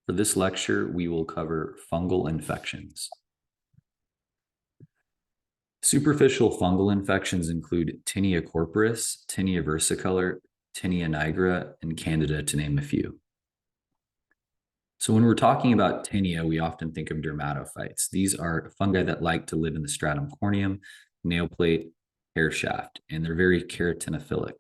For this lecture, we will cover fungal infections. Superficial fungal infections include Tinea corporis, Tinea versicolor, Tinea nigra, and Candida, to name a few. So when we're talking about tinea, we often think of dermatophytes. These are fungi that like to live in the stratum corneum, nail plate, hair shaft, and they're very keratinophilic.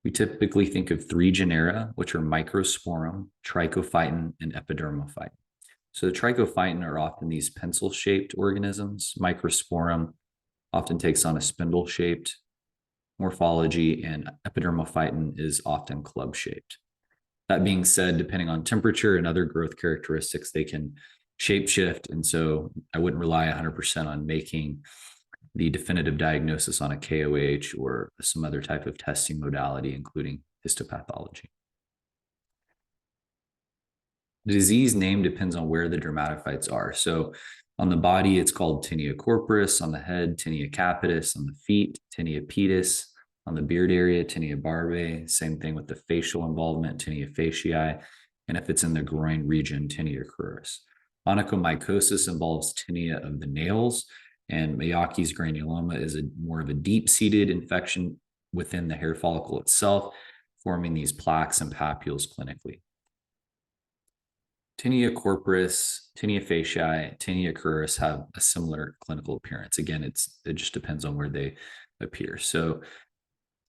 We typically think of three genera, which are Microsporum, Trichophyton, and Epidermophyton. So the Trichophyton are often these pencil-shaped organisms. Microsporum often takes on a spindle-shaped morphology, and Epidermophyton is often club-shaped. That being said, depending on temperature and other growth characteristics, they can shapeshift, and so I wouldn't rely 100% on making the definitive diagnosis on a KOH or some other type of testing modality, including histopathology. The disease name depends on where the dermatophytes are. So on the body, it's called Tinea corporis. On the head, Tinea capitis. On the feet, Tinea pedis. On the beard area, Tinea barbae. Same thing with the facial involvement, Tinea fasciae. And if it's in the groin region, Tinea cruris. Onychomycosis involves tinea of the nails, and Meyaki's granuloma is more of a deep-seated infection within the hair follicle itself, forming these plaques and papules clinically. Tinea corporis, Tinea fasciae, Tinea cruris have a similar clinical appearance. Again, it just depends on where they appear. So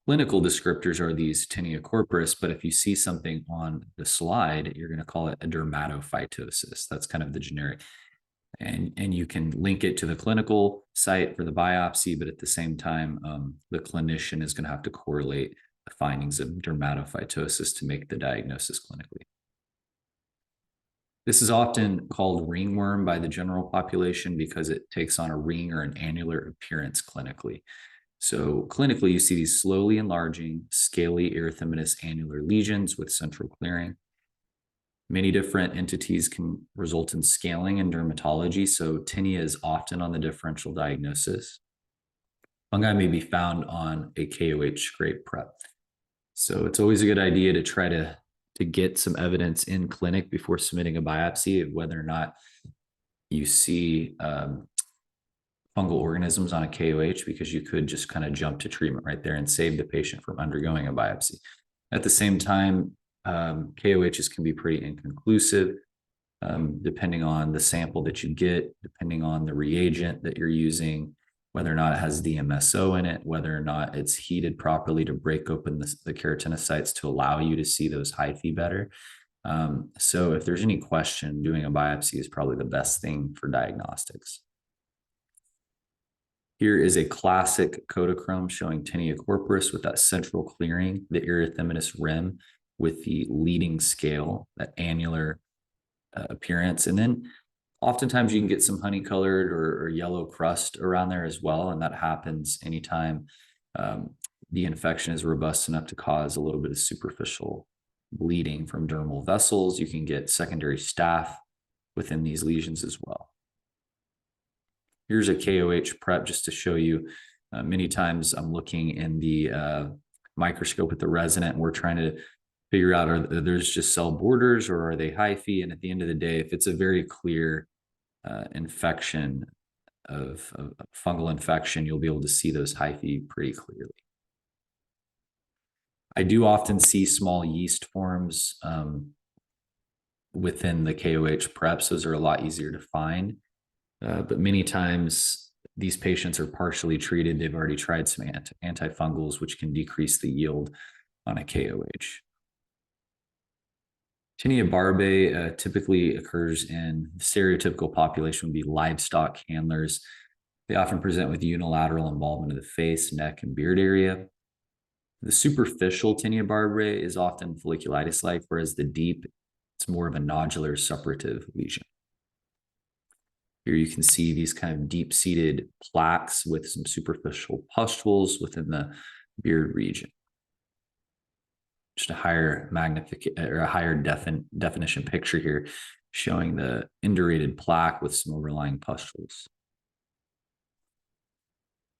clinical descriptors are these Tinea corporis, but if you see something on the slide, you're going to call it a dermatophytosis. That's kind of the generic. And you can link it to the clinical site for the biopsy, but at the same time, the clinician is going to have to correlate the findings of dermatophytosis to make the diagnosis clinically. This is often called ringworm by the general population because it takes on a ring or an annular appearance clinically. So clinically, you see these slowly enlarging, scaly erythematous annular lesions with central clearing. Many different entities can result in scaling in dermatology, so tinea is often on the differential diagnosis. Fungi may be found on a KOH scrape prep. So it's always a good idea to try to get some evidence in clinic before submitting a biopsy of whether or not you see fungal organisms on a KOH, because you could just kind of jump to treatment right there and save the patient from undergoing a biopsy. At the same time, KOHs can be pretty inconclusive, depending on the sample that you get, depending on the reagent that you're using, whether or not it has DMSO in it, whether or not it's heated properly to break open the keratinocytes to allow you to see those hyphae better. So if there's any question, doing a biopsy is probably the best thing for diagnostics. Here is a classic Kodachrome showing Tinea corporis with that central clearing, the erythematous rim with the leading scale, that annular appearance. And then oftentimes you can get some honey-colored or yellow crust around there as well, and that happens anytime the infection is robust enough to cause a little bit of superficial bleeding from dermal vessels. You can get secondary staph within these lesions as well. Here's a KOH prep just to show you. Many times I'm looking in the microscope with the resident, and we're trying to figure out, are there's just cell borders or are they hyphae? And at the end of the day, if it's a very clear infection of fungal infection, you'll be able to see those hyphae pretty clearly. I do often see small yeast forms within the KOH preps. Those are a lot easier to find. But many times these patients are partially treated. They've already tried some antifungals, which can decrease the yield on a KOH. Tinea barbae typically occurs in the stereotypical population would be livestock handlers. They often present with unilateral involvement of the face, neck, and beard area. The superficial Tinea barbae is often folliculitis-like, whereas the deep, it's more of a nodular suppurative lesion. Here you can see these kind of deep-seated plaques with some superficial pustules within the beard region. Just a higher definition picture here showing the indurated plaque with some overlying pustules.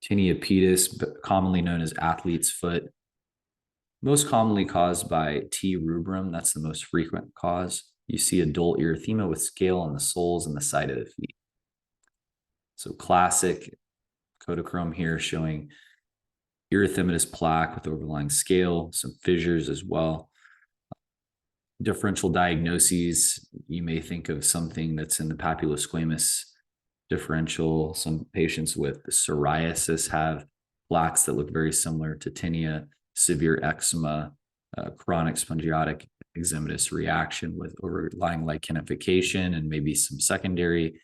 Tinea pedis, commonly known as athlete's foot, most commonly caused by T. rubrum. That's the most frequent cause. you see adult erythema with scale on the soles and the side of the feet. So classic Kodachrome here showing erythematous plaque with overlying scale, some fissures as well. Differential diagnoses, you may think of something that's in the papulosquamous differential. Some patients with psoriasis have plaques that look very similar to tinea, severe eczema, chronic spongiotic eczematous reaction with overlying lichenification and maybe some secondary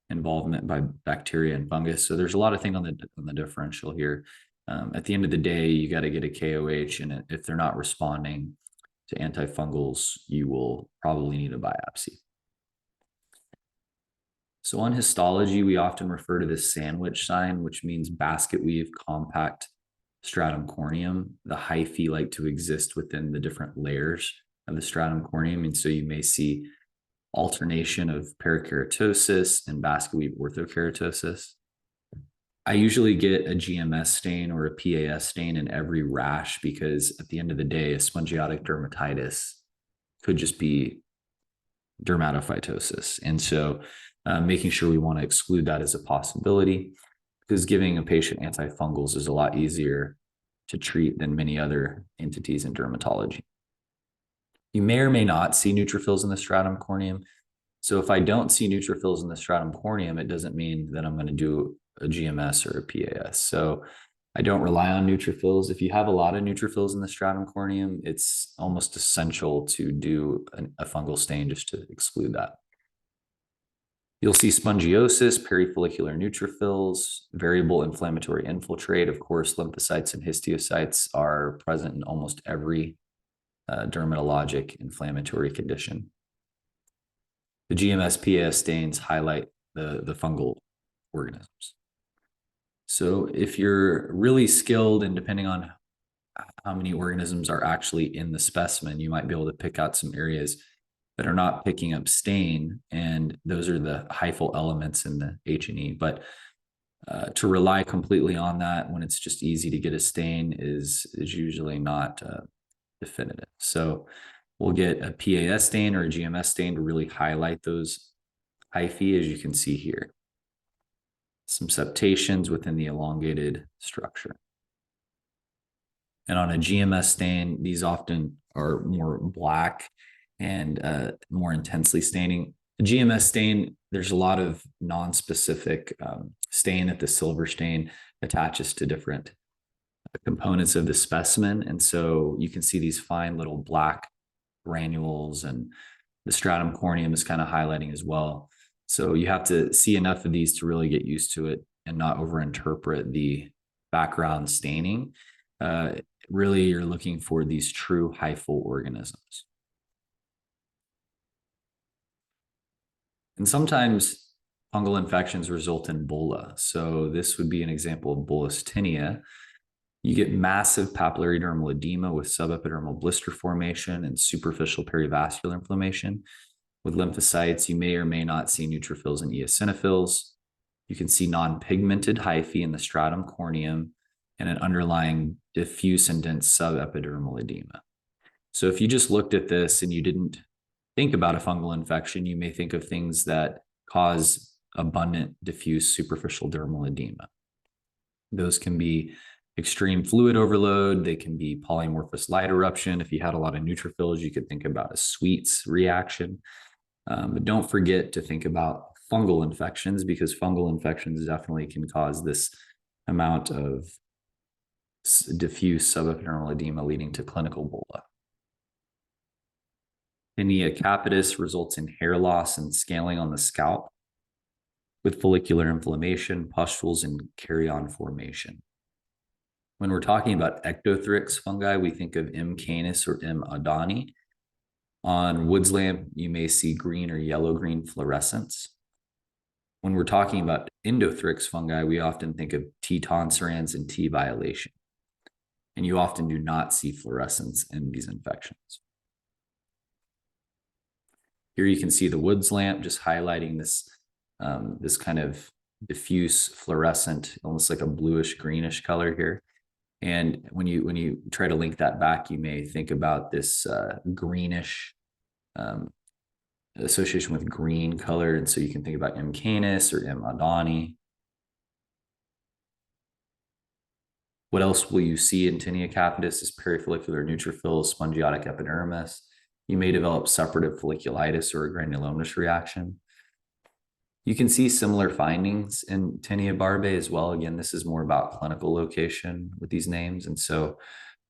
involvement by bacteria and fungus. So there's a lot of things on the differential here. At the end of the day, you got to get a KOH, and if they're not responding to antifungals, you will probably need a biopsy. So on histology, we often refer to this sandwich sign, which means basket weave compact stratum corneum. The hyphae like to exist within the different layers of the stratum corneum. And so you may see alternation of parakeratosis and basket weave orthokeratosis. I usually get a GMS stain or a PAS stain in every rash because at the end of the day, a spongiotic dermatitis could just be dermatophytosis. And so making sure we want to exclude that as a possibility, because giving a patient antifungals is a lot easier to treat than many other entities in dermatology. You may or may not see neutrophils in the stratum corneum. So if I don't see neutrophils in the stratum corneum, it doesn't mean that I'm going to do a GMS or a PAS. So I don't rely on neutrophils. If you have a lot of neutrophils in the stratum corneum, it's almost essential to do a fungal stain just to exclude that. You'll see spongiosis, perifollicular neutrophils, variable inflammatory infiltrate. Of course, lymphocytes and histiocytes are present in almost every dermatologic inflammatory condition. The GMS-PAS stains highlight the fungal organisms. So if you're really skilled and depending on how many organisms are actually in the specimen, you might be able to pick out some areas that are not picking up stain, and those are the hyphal elements in the H&E. But to rely completely on that when it's just easy to get a stain is usually not definitive. So we'll get a PAS stain or a GMS stain to really highlight those hyphae, as you can see here. Some septations within the elongated structure. And on a GMS stain, these often are more black and more intensely staining. The GMS stain, there's a lot of non-specific stain that the silver stain attaches to different components of the specimen. And so you can see these fine little black granules, and the stratum corneum is kind of highlighting as well. So you have to see enough of these to really get used to it and not overinterpret the background staining. Really, you're looking for these true hyphal organisms. And sometimes fungal infections result in bulla. So this would be an example of bullous tinea. You get massive papillary dermal edema with subepidermal blister formation and superficial perivascular inflammation. With lymphocytes, you may or may not see neutrophils and eosinophils. You can see non-pigmented hyphae in the stratum corneum and an underlying diffuse and dense subepidermal edema. So if you just looked at this and you didn't think about a fungal infection, you may think of things that cause abundant diffuse superficial dermal edema. Those can be extreme fluid overload. They can be polymorphous light eruption. If you had a lot of neutrophils, you could think about a Sweets reaction. But don't forget to think about fungal infections, because fungal infections definitely can cause this amount of diffuse subepidermal edema leading to clinical bulla. Tinea capitis results in hair loss and scaling on the scalp with follicular inflammation, pustules, and carrion formation. When we're talking about ectothrix fungi, we think of M. canis or M. adani. On Wood's lamp, you may see green or yellow-green fluorescence. When we're talking about endothrix fungi, we often think of T. tonsurans and T. violation. And you often do not see fluorescence in these infections. Here you can see the Wood's lamp just highlighting this, this kind of diffuse fluorescent, almost like a bluish greenish color here. And when you try to link that back, you may think about this greenish association with green color. And so you can think about M. canis or M. adani. What else will you see in tinea capitis is perifollicular neutrophils, spongiotic epidermis. You may develop separative folliculitis or a granulomatous reaction. You can see similar findings in tinea barbae as well. Again, this is more about clinical location with these names. And so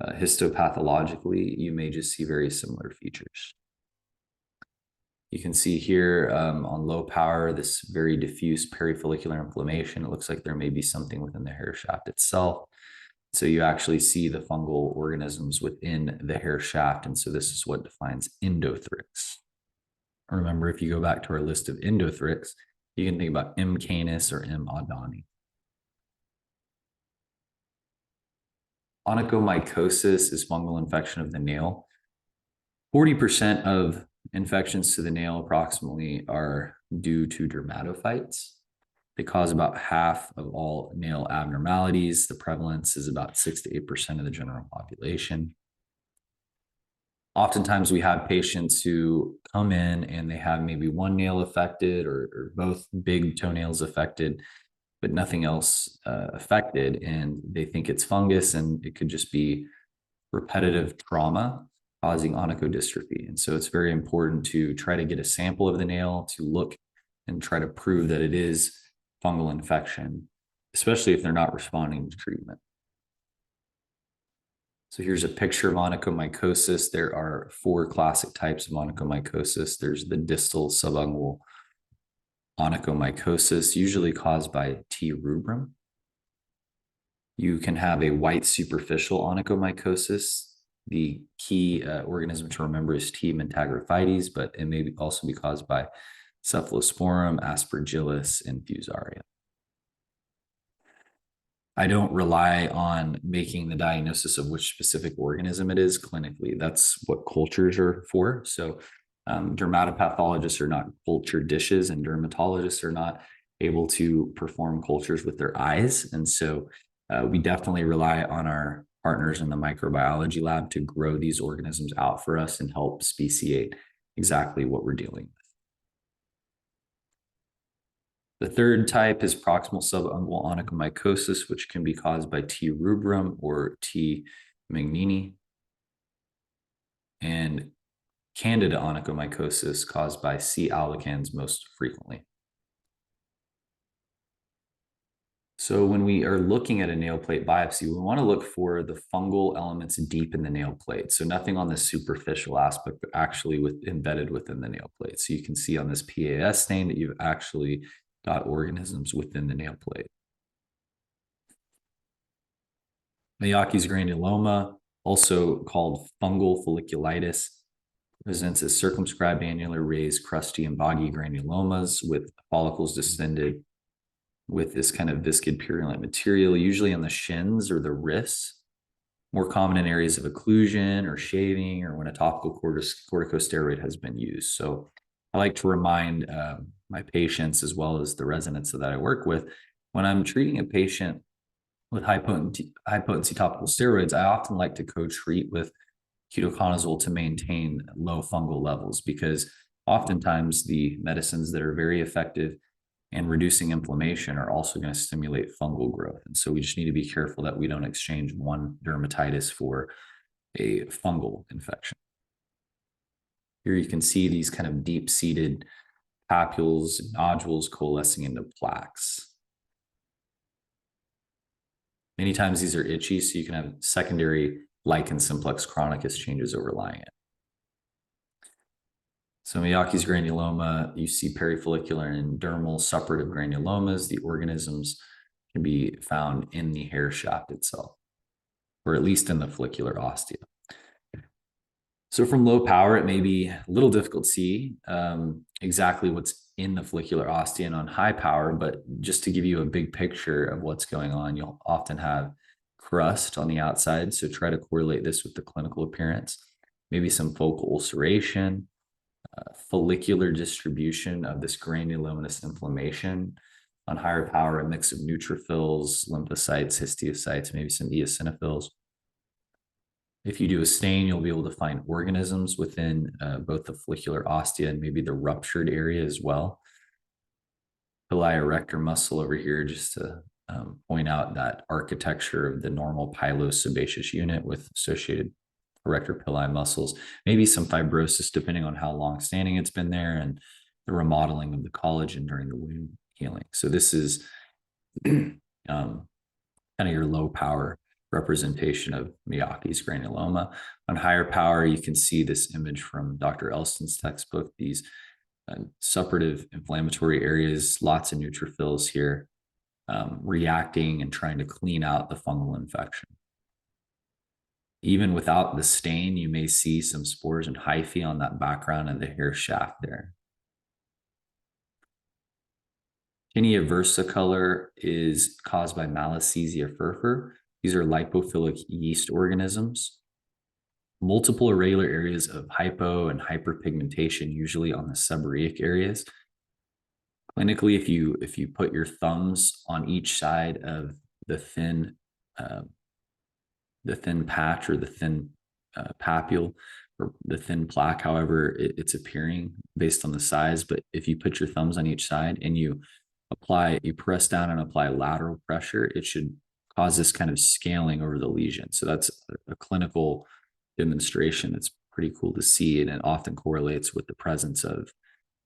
histopathologically, you may just see very similar features. You can see here on low power, this very diffuse perifollicular inflammation. It looks like there may be something within the hair shaft itself. So you actually see the fungal organisms within the hair shaft. And so this is what defines endothrix. Remember, if you go back to our list of endothrix, you can think about M. canis or M. adani. Onychomycosis is fungal infection of the nail. 40% of infections to the nail approximately are due to dermatophytes. They cause about half of all nail abnormalities. The prevalence is about 6 to 8% of the general population. Oftentimes we have patients who come in and they have maybe one nail affected or both big toenails affected, but nothing else affected. And they think it's fungus, and it could just be repetitive trauma causing onychodystrophy. And so it's very important to try to get a sample of the nail to look and try to prove that it is fungal infection, especially if they're not responding to treatment. So here's a picture of onychomycosis. There are 4 classic types of onychomycosis. There's the distal subungual onychomycosis, usually caused by T. rubrum. You can have a white superficial onychomycosis. The key organism to remember is T. mentagrophytes, but it may also be caused by Cephalosporum, Aspergillus, and Fusarium. I don't rely on making the diagnosis of which specific organism it is clinically. That's what cultures are for. So dermatopathologists are not culture dishes, and dermatologists are not able to perform cultures with their eyes. And so we definitely rely on our partners in the microbiology lab to grow these organisms out for us and help speciate exactly what we're dealing with. The third type is proximal subungual onychomycosis, which can be caused by T. rubrum or T. magnini, and Candida onychomycosis caused by C. albicans most frequently. So when we are looking at a nail plate biopsy, we want to look for the fungal elements deep in the nail plate. So nothing on the superficial aspect, but actually embedded within the nail plate. So you can see on this PAS stain that you've actually got organisms within the nail plate. Miyake's granuloma, also called fungal folliculitis, presents as circumscribed annular raised crusty and boggy granulomas with follicles distended with this kind of viscid purulent material, usually on the shins or the wrists, more common in areas of occlusion or shaving or when a topical corticosteroid has been used. So I like to remind my patients, as well as the residents that I work with, when I'm treating a patient with high potency topical steroids, I often like to co-treat with ketoconazole to maintain low fungal levels, because oftentimes the medicines that are very effective and reducing inflammation are also going to stimulate fungal growth. And so we just need to be careful that we don't exchange one dermatitis for a fungal infection. Here you can see these kind of deep-seated papules, nodules coalescing into plaques. Many times these are itchy, so you can have secondary lichen simplex chronicus changes overlying it. So Miyake's granuloma, you see perifollicular and dermal suppurative granulomas. The organisms can be found in the hair shaft itself, or at least in the follicular ostia. So from low power, it may be a little difficult to see exactly what's in the follicular ostia and on high power, but just to give you a big picture of what's going on, you'll often have crust on the outside. So try to correlate this with the clinical appearance, maybe some focal ulceration, follicular distribution of this granulomatous inflammation. On higher power, a mix of neutrophils, lymphocytes, histiocytes, maybe some eosinophils. If you do a stain, you'll be able to find organisms within both the follicular ostia and maybe the ruptured area as well. Pili erector muscle over here, just to point out that architecture of the normal pilosebaceous unit with associated erector pili muscles, maybe some fibrosis depending on how long standing it's been there, and the remodeling of the collagen during the wound healing. So this is kind of your low power representation of Miyake's granuloma. On higher power, you can see this image from Dr. Elston's textbook, these suppurative inflammatory areas, lots of neutrophils here, reacting and trying to clean out the fungal infection. Even without the stain, you may see some spores and hyphae on that background of the hair shaft there. Tinea versicolor is caused by Malassezia furfur. These are lipophilic yeast organisms. Multiple irregular areas of hypo and hyperpigmentation, usually on the seborrheic areas. Clinically, if you put your thumbs on each side of the thin patch or the thin papule or the thin plaque, however it's appearing based on the size, but if you put your thumbs on each side and you press down and apply lateral pressure, it should cause this kind of scaling over the lesion. So that's a clinical demonstration. It's pretty cool to see, and it often correlates with the presence of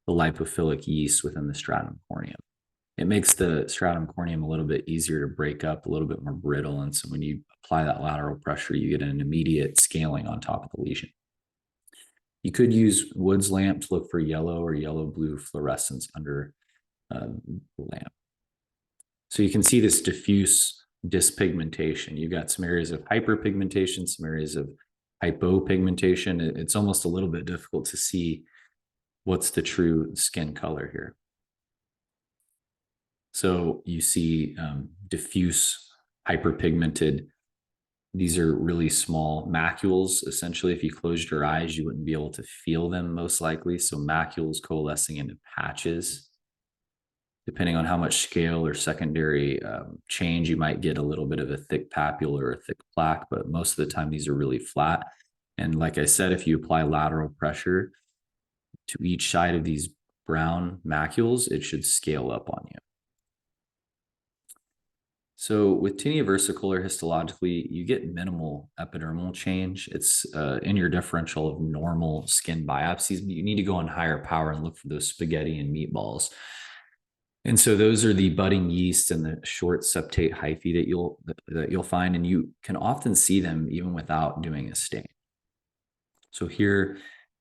the lipophilic yeast within the stratum corneum. It makes the stratum corneum a little bit easier to break up, a little bit more brittle, and so when you apply that lateral pressure, you get an immediate scaling on top of the lesion. You could use Wood's lamp to look for yellow or yellow-blue fluorescence under the lamp. So you can see this diffuse dyspigmentation. You've got some areas of hyperpigmentation, some areas of hypopigmentation. It's almost a little bit difficult to see what's the true skin color here. So you see diffuse hyperpigmented. These are really small macules. Essentially, if you closed your eyes, you wouldn't be able to feel them most likely. So macules coalescing into patches. Depending on how much scale or secondary change, you might get a little bit of a thick papule or a thick plaque, but most of the time these are really flat. And like I said, if you apply lateral pressure to each side of these brown macules, it should scale up on you. So with tinea versicolor histologically, you get minimal epidermal change. It's in your differential of normal skin biopsies, but you need to go on higher power and look for those spaghetti and meatballs. And so those are the budding yeast and the short septate hyphae that you'll find, and you can often see them even without doing a stain. So here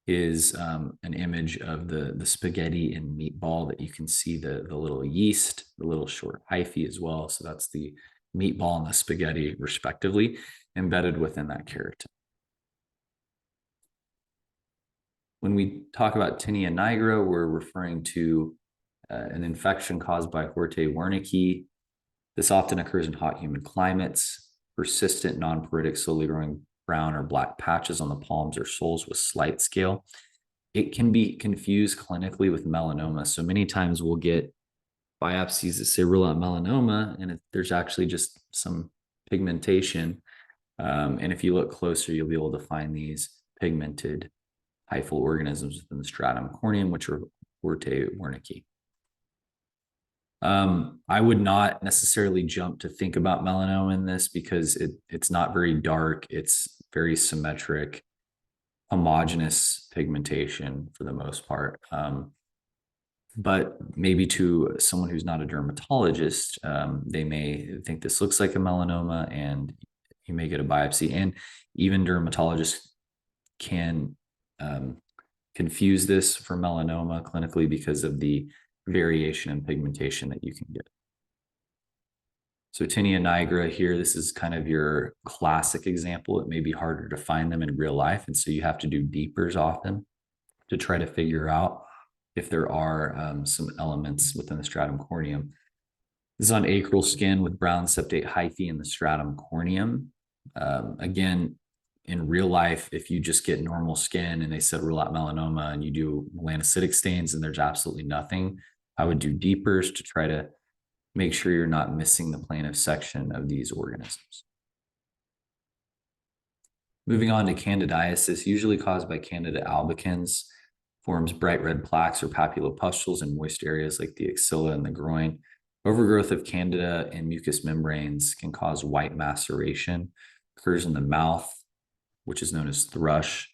is an image of the spaghetti and meatball that you can see the little yeast, the little short hyphae as well. So that's the meatball and the spaghetti respectively, embedded within that keratin. When we talk about tinea nigra, we're referring to an infection caused by Hortae wernickeii. This often occurs in hot, humid climates. Persistent, non-poritic, slowly growing brown or black patches on the palms or soles with slight scale. It can be confused clinically with melanoma. So many times we'll get biopsies that say rule out melanoma, and there's actually just some pigmentation. And if you look closer, you'll be able to find these pigmented hyphal organisms within the stratum corneum, which are Hortae wernickeii. I would not necessarily jump to think about melanoma in this because it's not very dark. It's very symmetric, homogeneous pigmentation for the most part. But maybe to someone who's not a dermatologist, they may think this looks like a melanoma and you may get a biopsy. And even dermatologists can confuse this for melanoma clinically because of the variation in pigmentation that you can get. So tinea nigra here, this is kind of your classic example. It may be harder to find them in real life, and so you have to do deepers often to try to figure out if there are some elements within the stratum corneum. This is on acral skin with brown septate hyphae in the stratum corneum. Again, in real life, if you just get normal skin and they said rule out melanoma and you do melanocytic stains and there's absolutely nothing, I would do deepers to try to make sure you're not missing the plane of section of these organisms. Moving on to candidiasis, usually caused by Candida albicans, forms bright red plaques or papulopustules in moist areas like the axilla and the groin. Overgrowth of Candida and mucous membranes can cause white maceration, occurs in the mouth, which is known as thrush,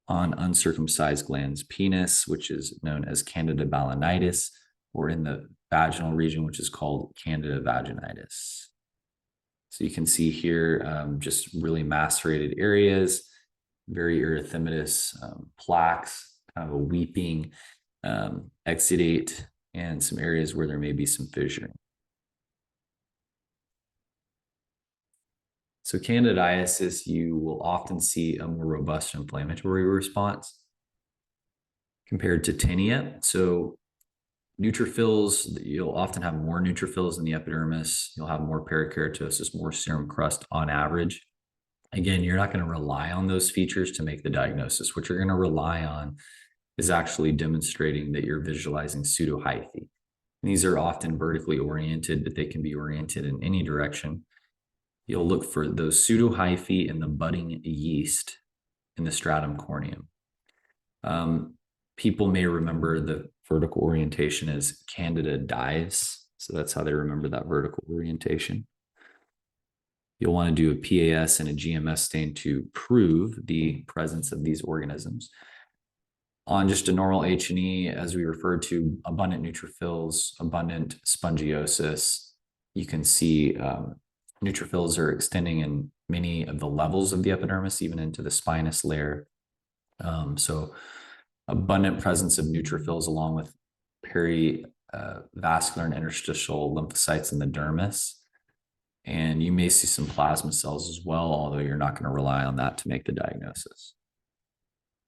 on uncircumcised glands penis, which is known as Candida balanitis, or in the vaginal region, which is called Candida vaginitis. So you can see here just really macerated areas, very erythematous plaques, kind of a weeping exudate, and some areas where there may be some fissuring. So candidiasis, you will often see a more robust inflammatory response compared to tinea. So neutrophils, you'll often have more neutrophils in the epidermis. You'll have more parakeratosis, more serum crust on average. Again, you're not going to rely on those features to make the diagnosis. What you're going to rely on is actually demonstrating that you're visualizing pseudohyphae. These are often vertically oriented, but they can be oriented in any direction. You'll look for those pseudohyphae and the budding yeast in the stratum corneum. People may remember the vertical orientation as Candida dies. So that's how they remember that vertical orientation. You'll want to do a PAS and a GMS stain to prove the presence of these organisms. On just a normal H&E, as we referred to, abundant neutrophils, abundant spongiosis, you can see neutrophils are extending in many of the levels of the epidermis, even into the spinous layer. So abundant presence of neutrophils along with perivascular and interstitial lymphocytes in the dermis. And you may see some plasma cells as well, although you're not going to rely on that to make the diagnosis.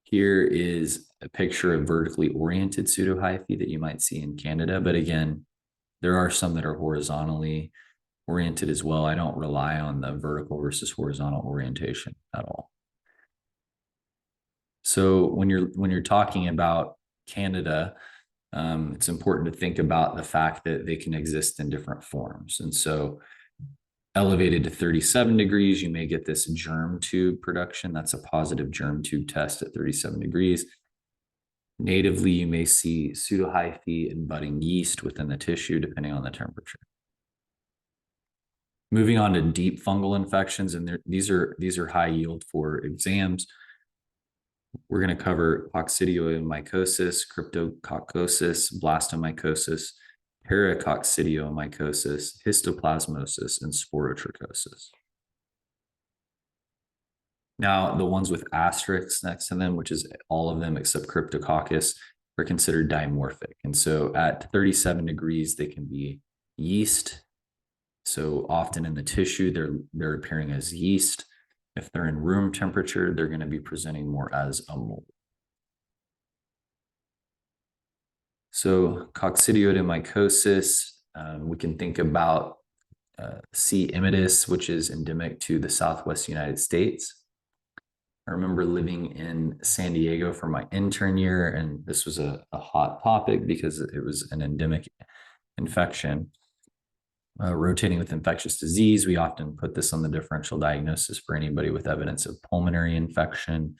Here is a picture of vertically oriented pseudohyphae that you might see in Candida. But again, there are some that are horizontally oriented as well. I don't rely on the vertical versus horizontal orientation at all. So when you're talking about Candida, it's important to think about the fact that they can exist in different forms. And so elevated to 37 degrees, you may get this germ tube production. That's a positive germ tube test at 37 degrees. Natively, you may see pseudohyphae and budding yeast within the tissue, depending on the temperature. Moving on to deep fungal infections, and these are high yield for exams. We're going to cover coccidioidomycosis, cryptococcosis, blastomycosis, paracoccidioidomycosis, histoplasmosis, and sporotrichosis. Now, the ones with asterisks next to them, which is all of them except cryptococcus, are considered dimorphic. And so at 37 degrees, they can be yeast. So often in the tissue, they're appearing as yeast. If they're in room temperature, they're going to be presenting more as a mold. So coccidioidomycosis, we can think about C. immitis, which is endemic to the Southwest United States. I remember living in San Diego for my intern year, and this was a hot topic because it was an endemic infection. Rotating with infectious disease, we often put this on the differential diagnosis for anybody with evidence of pulmonary infection.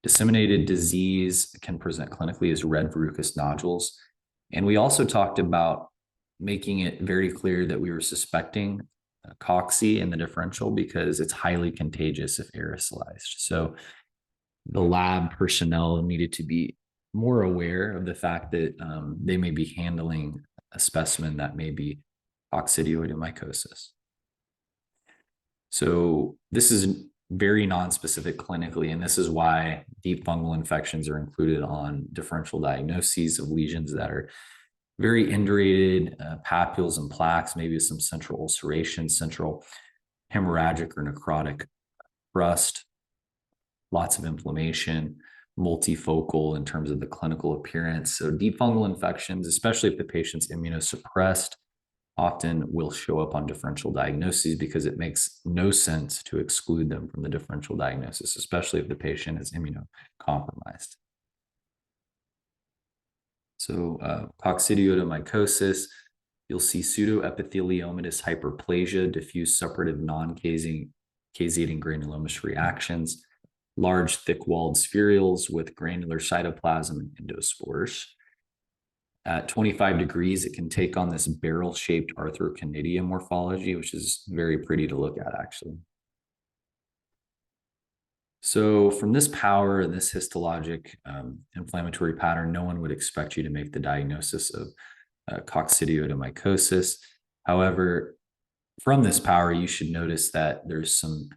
Disseminated disease can present clinically as red verrucous nodules. And we also talked about making it very clear that we were suspecting cocci in the differential because it's highly contagious if aerosolized. So the lab personnel needed to be more aware of the fact that they may be handling a specimen that may be coccidioidomycosis. So this is very non-specific clinically, and this is why deep fungal infections are included on differential diagnoses of lesions that are very indurated, papules and plaques, maybe some central ulceration, central hemorrhagic or necrotic crust, lots of inflammation, multifocal in terms of the clinical appearance. So deep fungal infections, especially if the patient's immunosuppressed, often will show up on differential diagnoses because it makes no sense to exclude them from the differential diagnosis, especially if the patient is immunocompromised. So coccidioidomycosis, you'll see pseudoepitheliomatous hyperplasia, diffuse suppurative non-casing caseating granulomatous reactions, large thick-walled spherules with granular cytoplasm and endospores. At 25 degrees, it can take on this barrel-shaped arthroconidia morphology, which is very pretty to look at, actually. So from this power and this histologic inflammatory pattern, no one would expect you to make the diagnosis of coccidioidomycosis. However, from this power, you should notice that there's some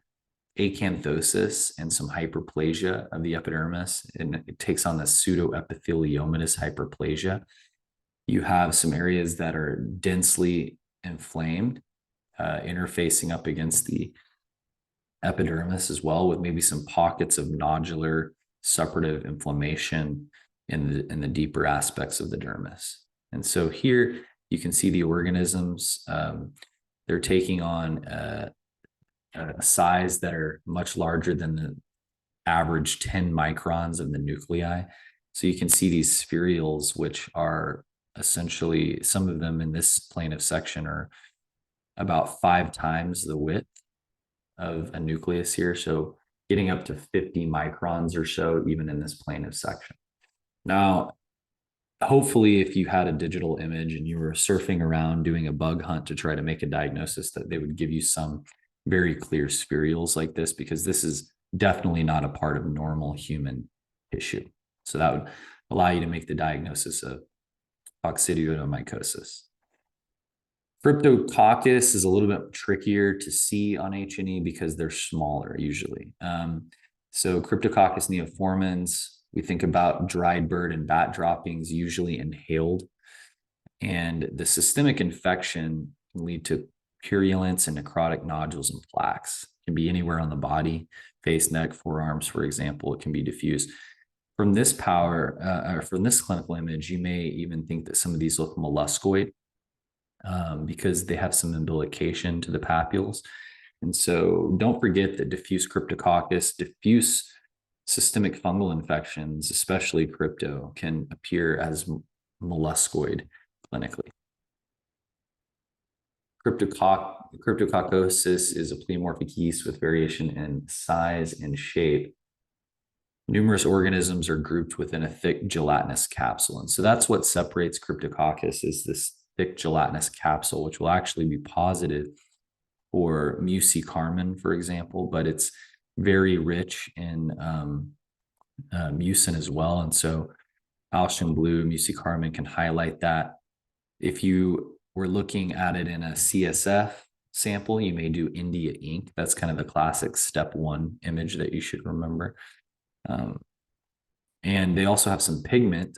acanthosis and some hyperplasia of the epidermis, and it takes on this pseudoepitheliomatous hyperplasia. You have some areas that are densely inflamed, interfacing up against the epidermis as well, with maybe some pockets of nodular suppurative inflammation in the deeper aspects of the dermis. And so here you can see the organisms, they're taking on a size that are much larger than the average 10 microns of the nuclei. So you can see these spherules, which are essentially, some of them in this plane of section are about 5 times the width of a nucleus here. So getting up to 50 microns or so, even in this plane of section. Now, hopefully, if you had a digital image and you were surfing around doing a bug hunt to try to make a diagnosis, that they would give you some very clear spherules like this, because this is definitely not a part of normal human tissue. So that would allow you to make the diagnosis of coccidioidomycosis. Cryptococcus is a little bit trickier to see on H&E because they're smaller usually. So Cryptococcus neoformans, we think about dried bird and bat droppings, usually inhaled. And the systemic infection can lead to purulence and necrotic nodules and plaques. It can be anywhere on the body, face, neck, forearms, for example. It can be diffuse. From this or from this clinical image, you may even think that some of these look molluscoid, because they have some umbilication to the papules. And so don't forget that diffuse cryptococcus, diffuse systemic fungal infections, especially crypto, can appear as molluscoid clinically. Cryptococcosis is a pleomorphic yeast with variation in size and shape. Numerous organisms are grouped within a thick gelatinous capsule. And so that's what separates Cryptococcus, is this thick gelatinous capsule, which will actually be positive for mucicarmin, for example, but it's very rich in mucin as well. And so Alcian blue, mucicarmin can highlight that. If you were looking at it in a CSF sample, you may do India ink. That's kind of the classic step 1 image that you should remember. And they also have some pigment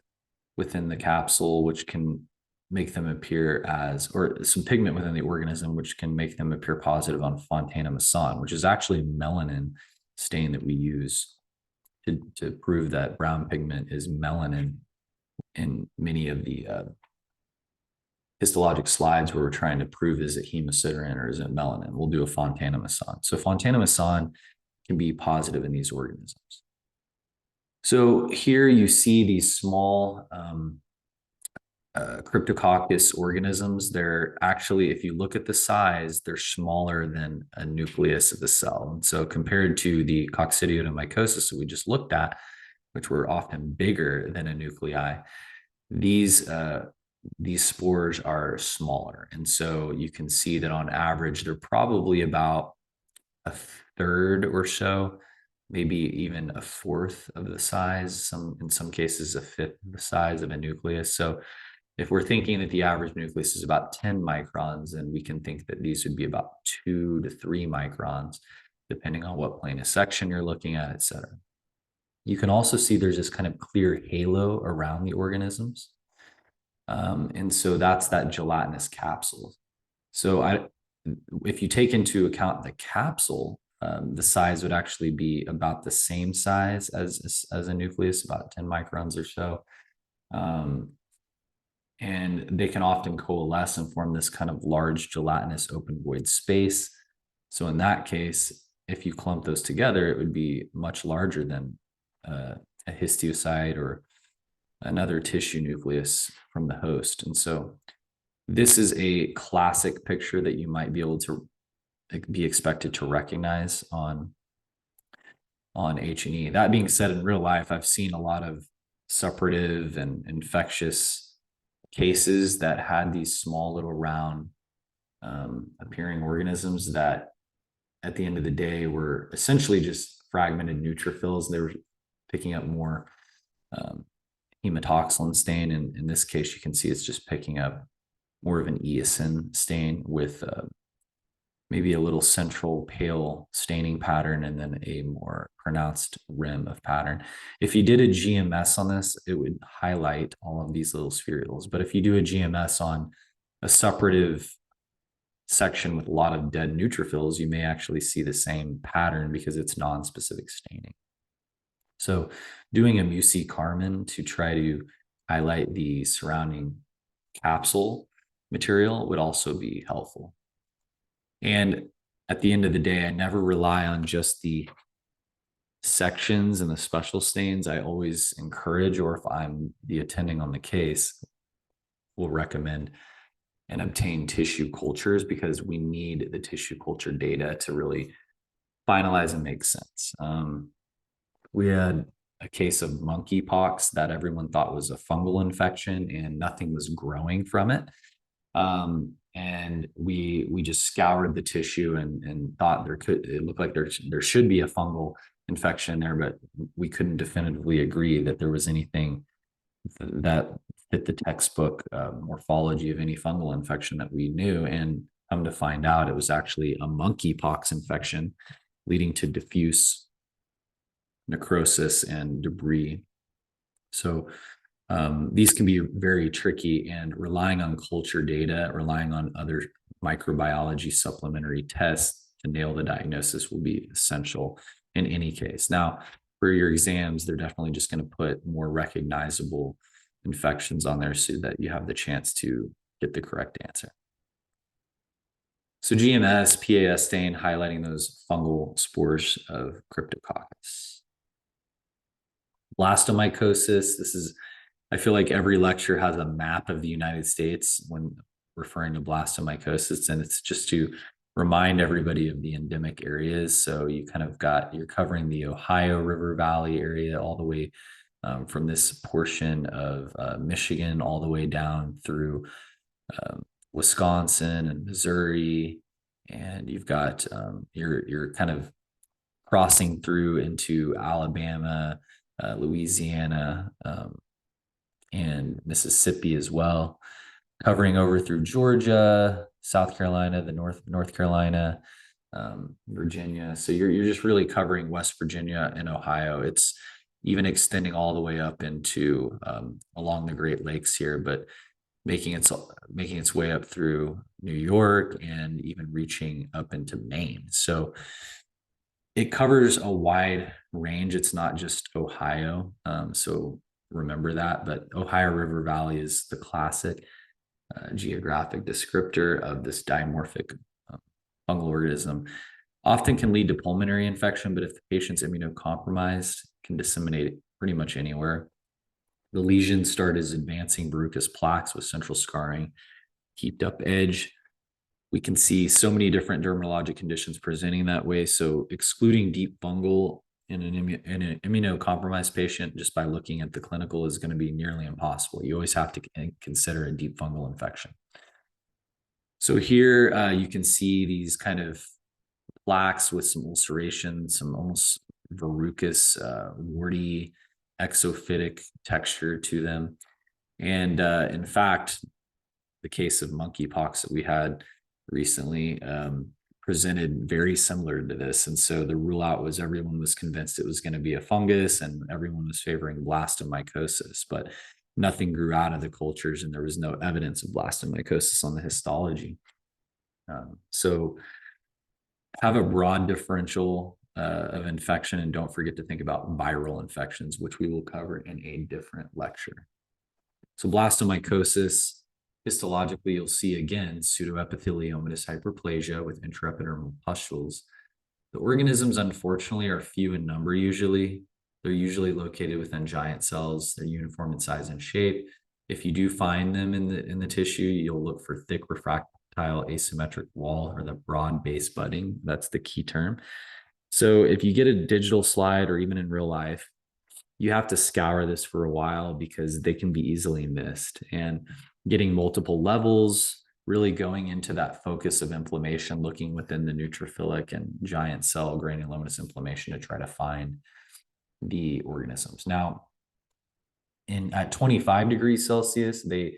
within the capsule, which can make them appear as, or some pigment within the organism, which can make them appear positive on Fontana Masson, which is actually a melanin stain that we use to prove that brown pigment is melanin in many of the histologic slides where we're trying to prove, is it hemosiderin or is it melanin? We'll do a Fontana Masson. So Fontana Masson can be positive in these organisms. So here you see these small Cryptococcus organisms. They're actually, if you look at the size, they're smaller than a nucleus of the cell. And so compared to the coccidioidomycosis that we just looked at, which were often bigger than a nuclei, these spores are smaller. And so you can see that on average, they're probably about a third or so, maybe even a fourth of the size, in some cases a fifth of the size of a nucleus. So if we're thinking that the average nucleus is about 10 microns, then we can think that these would be about 2 to 3 microns, depending on what plane of section you're looking at, et cetera. You can also see there's this kind of clear halo around the organisms. And so that's that gelatinous capsule. So if you take into account the capsule, the size would actually be about the same size as a nucleus, about 10 microns or so. And they can often coalesce and form this kind of large gelatinous open void space. So in that case, if you clump those together, it would be much larger than a histiocyte or another tissue nucleus from the host. And so this is a classic picture that you might be able to be expected to recognize on H&E. That being said, in real life, I've seen a lot of suppurative and infectious cases that had these small little round appearing organisms that at the end of the day were essentially just fragmented neutrophils. They were picking up more hematoxylin stain. And in this case, you can see it's just picking up more of an eosin stain with maybe a little central pale staining pattern and then a more pronounced rim of pattern. If you did a GMS on this, it would highlight all of these little spherules. But if you do a GMS on a suppurative section with a lot of dead neutrophils, you may actually see the same pattern because it's non-specific staining. So doing a MUSI Carmin to try to highlight the surrounding capsule material would also be helpful. And at the end of the day, I never rely on just the sections and the special stains. I always encourage, or if I'm the attending on the case, will recommend and obtain tissue cultures, because we need the tissue culture data to really finalize and make sense. We had a case of monkeypox that everyone thought was a fungal infection and nothing was growing from it. And we just scoured the tissue and thought it looked like there should be a fungal infection there, but we couldn't definitively agree that there was anything that fit the textbook morphology of any fungal infection that we knew. And come to find out, it was actually a monkeypox infection leading to diffuse necrosis and debris. So these can be very tricky, and relying on culture data, relying on other microbiology supplementary tests to nail the diagnosis will be essential in any case. Now, for your exams, they're definitely just going to put more recognizable infections on there so that you have the chance to get the correct answer. So GMS, PAS stain, highlighting those fungal spores of Cryptococcus. Blastomycosis, I feel like every lecture has a map of the United States when referring to blastomycosis, and it's just to remind everybody of the endemic areas. So you kind of you're covering the Ohio River Valley area all the way from this portion of Michigan all the way down through Wisconsin and Missouri, and you've got you're kind of crossing through into Alabama, Louisiana, and Mississippi as well, covering over through Georgia, South Carolina, the North Carolina, Virginia. So you're just really covering West Virginia and Ohio. It's even extending all the way up into along the Great Lakes here, but making its way up through New York and even reaching up into Maine. So it covers a wide range. It's not just Ohio. So remember that, but Ohio River Valley is the classic geographic descriptor of this dimorphic fungal organism. Often can lead to pulmonary infection, but if the patient's immunocompromised, can disseminate pretty much anywhere. The lesions start as advancing verrucous plaques with central scarring, heaped up edge. We can see so many different dermatologic conditions presenting that way. So excluding deep fungal in an immunocompromised patient just by looking at the clinical is going to be nearly impossible. You always have to consider a deep fungal infection. So here you can see these kind of plaques with some ulceration, some almost verrucous, warty, exophytic texture to them. And in fact, the case of monkeypox that we had recently presented very similar to this. And so the rule out was everyone was convinced it was going to be a fungus and everyone was favoring blastomycosis, but nothing grew out of the cultures and there was no evidence of blastomycosis on the histology. So have a broad differential of infection, and don't forget to think about viral infections, which we will cover in a different lecture. So blastomycosis, histologically, you'll see again pseudoepitheliomatous hyperplasia with intraepidermal pustules. The organisms, unfortunately, are few in number usually. They're usually located within giant cells. They're uniform in size and shape. If you do find them in the tissue, you'll look for thick refractory refractile asymmetric wall, or the broad base budding. That's the key term. So if you get a digital slide or even in real life, you have to scour this for a while because they can be easily missed. And getting multiple levels, really going into that focus of inflammation, looking within the neutrophilic and giant cell granulomatous inflammation to try to find the organisms. Now, at 25 degrees Celsius, they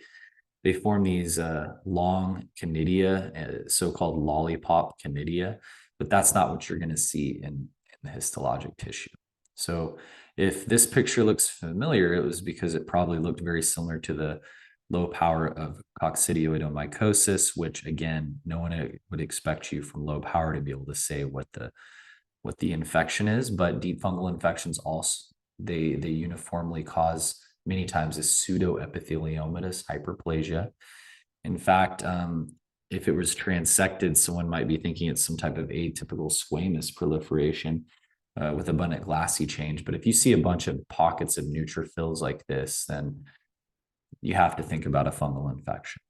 form these long conidia, so-called lollipop conidia, but that's not what you're going to see in the histologic tissue. So if this picture looks familiar, it was because it probably looked very similar to the low power of coccidioidomycosis, which again, no one would expect you from low power to be able to say what the infection is, but deep fungal infections also, they uniformly cause many times a pseudoepitheliomatous hyperplasia. In fact, if it was transected, someone might be thinking it's some type of atypical squamous proliferation with abundant glassy change. But if you see a bunch of pockets of neutrophils like this, then you have to think about a fungal infection.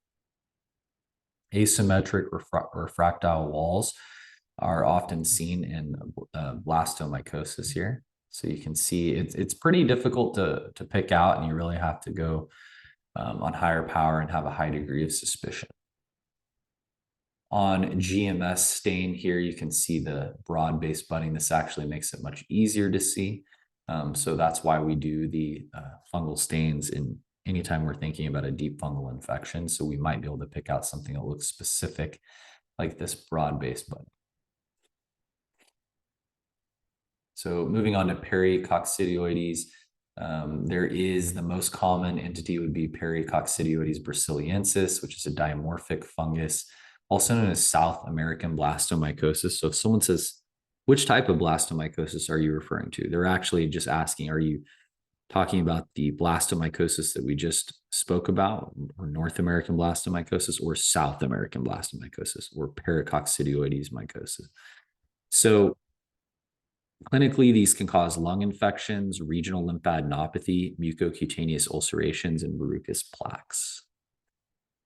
Asymmetric refractile walls are often seen in blastomycosis here. So you can see it's pretty difficult to pick out, and you really have to go on higher power and have a high degree of suspicion. On GMS stain here, you can see the broad base budding. This actually makes it much easier to see. So that's why we do the fungal stains in anytime we're thinking about a deep fungal infection. So we might be able to pick out something that looks specific like this broad base budding. So moving on to pericoccidioides, there is the most common entity would be Pericoccidioides brasiliensis, which is a dimorphic fungus, also known as South American blastomycosis. So if someone says, which type of blastomycosis are you referring to? They're actually just asking, are you talking about the blastomycosis that we just spoke about, or North American blastomycosis, or South American blastomycosis, or Pericoccidioides mycosis? So clinically, these can cause lung infections, regional lymphadenopathy, mucocutaneous ulcerations, and verrucous plaques.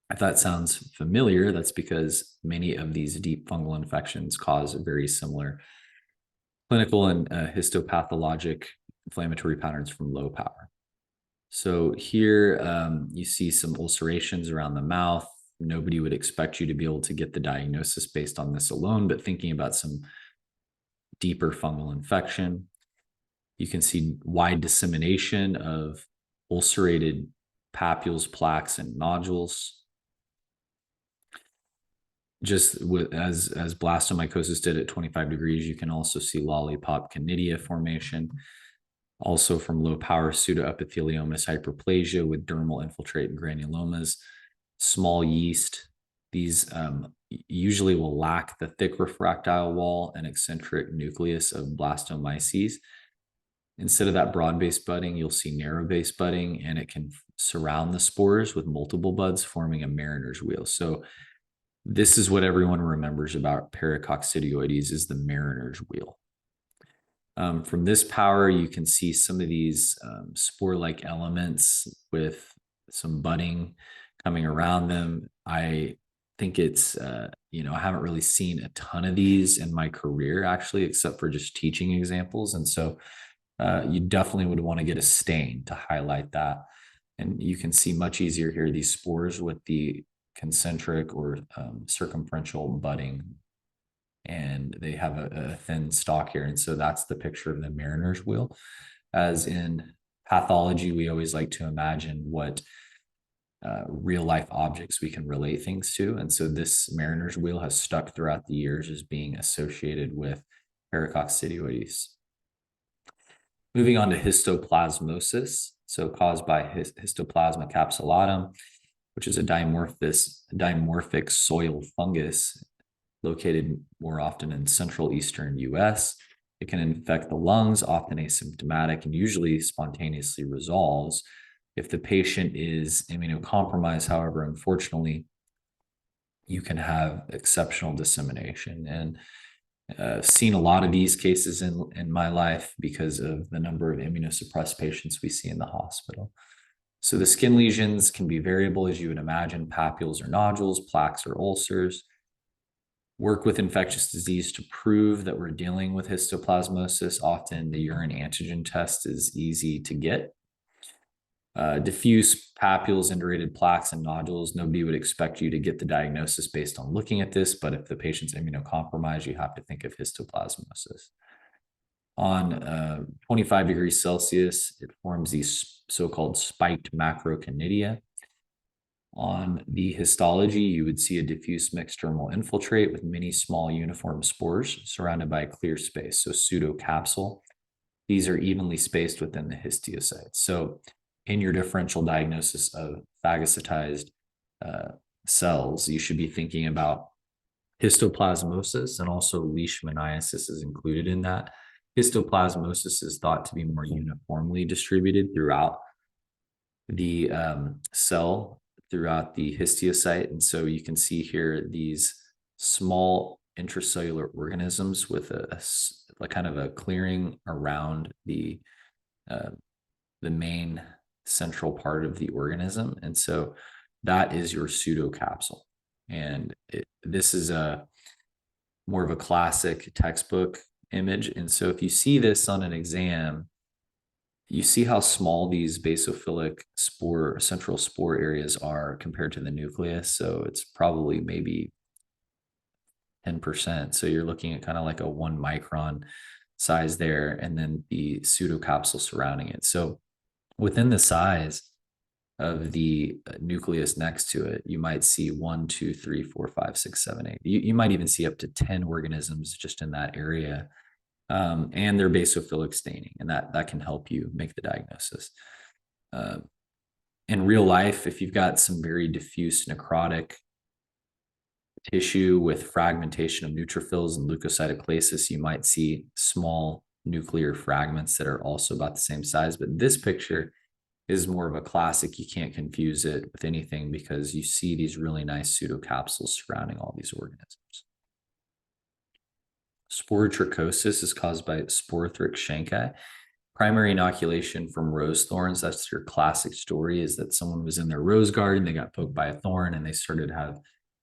If that sounds familiar, that's because many of these deep fungal infections cause very similar clinical and histopathologic inflammatory patterns from low power. So here you see some ulcerations around the mouth. Nobody would expect you to be able to get the diagnosis based on this alone, but thinking about some deeper fungal infection, you can see wide dissemination of ulcerated papules, plaques, and nodules. Just as blastomycosis did at 25 degrees, you can also see lollipop conidia formation. Also from low power pseudoepitheliomatous hyperplasia with dermal infiltrate and granulomas, small yeast. These usually will lack the thick refractile wall and eccentric nucleus of blastomyces. Instead of that broad-based budding, you'll see narrow-based budding, and it can surround the spores with multiple buds, forming a mariner's wheel. So this is what everyone remembers about pericoccidioides, is the mariner's wheel. From this power, you can see some of these spore-like elements with some budding coming around them. I think it's, I haven't really seen a ton of these in my career, actually, except for just teaching examples. And so you definitely would want to get a stain to highlight that. And you can see much easier here, these spores with the concentric or circumferential budding, and they have a thin stalk here. And so that's the picture of the mariner's wheel. As in pathology, we always like to imagine what real life objects we can relate things to. And so this mariner's wheel has stuck throughout the years as being associated with pericoccidioides. Moving on to histoplasmosis, so caused by Histoplasma capsulatum, which is a dimorphic soil fungus located more often in central eastern US. It can infect the lungs, often asymptomatic, and usually spontaneously resolves. If the patient is immunocompromised, however, unfortunately, you can have exceptional dissemination. And I've seen a lot of these cases in my life because of the number of immunosuppressed patients we see in the hospital. So the skin lesions can be variable, as you would imagine, papules or nodules, plaques or ulcers. Work with infectious disease to prove that we're dealing with histoplasmosis. Often the urine antigen test is easy to get. Diffuse papules, indurated plaques, and nodules. Nobody would expect you to get the diagnosis based on looking at this, but if the patient's immunocompromised, you have to think of histoplasmosis. On 25 degrees Celsius, it forms these so-called spiked macroconidia. On the histology, you would see a diffuse mixed dermal infiltrate with many small uniform spores surrounded by a clear space, so pseudocapsule. These are evenly spaced within the histiocytes. So in your differential diagnosis of phagocytized cells, you should be thinking about histoplasmosis, and also leishmaniasis is included in that. Histoplasmosis is thought to be more uniformly distributed throughout the cell, throughout the histiocyte. And so you can see here these small intracellular organisms with a kind of a clearing around the main central part of the organism. And so that is your pseudocapsule. And this is a more of a classic textbook image. And so if you see this on an exam, you see how small these basophilic spore, central spore areas are compared to the nucleus. So it's probably maybe 10%. So you're looking at kind of like a 1 micron size there, and then the pseudocapsule surrounding it. So within the size of the nucleus next to it, you might see 1, 2, 3, 4, 5, 6, 7, 8. You might even see up to 10 organisms just in that area. And they're basophilic staining, and that can help you make the diagnosis. In real life, if you've got some very diffuse necrotic tissue with fragmentation of neutrophils and leukocytoclasis, you might see small nuclear fragments that are also about the same size. But this picture is more of a classic. You can't confuse it with anything because you see these really nice pseudocapsules surrounding all these organisms. Sporotrichosis is caused by Sporothrix chancri. Primary inoculation from rose thorns. That's your classic story, is that someone was in their rose garden, they got poked by a thorn, and they started to have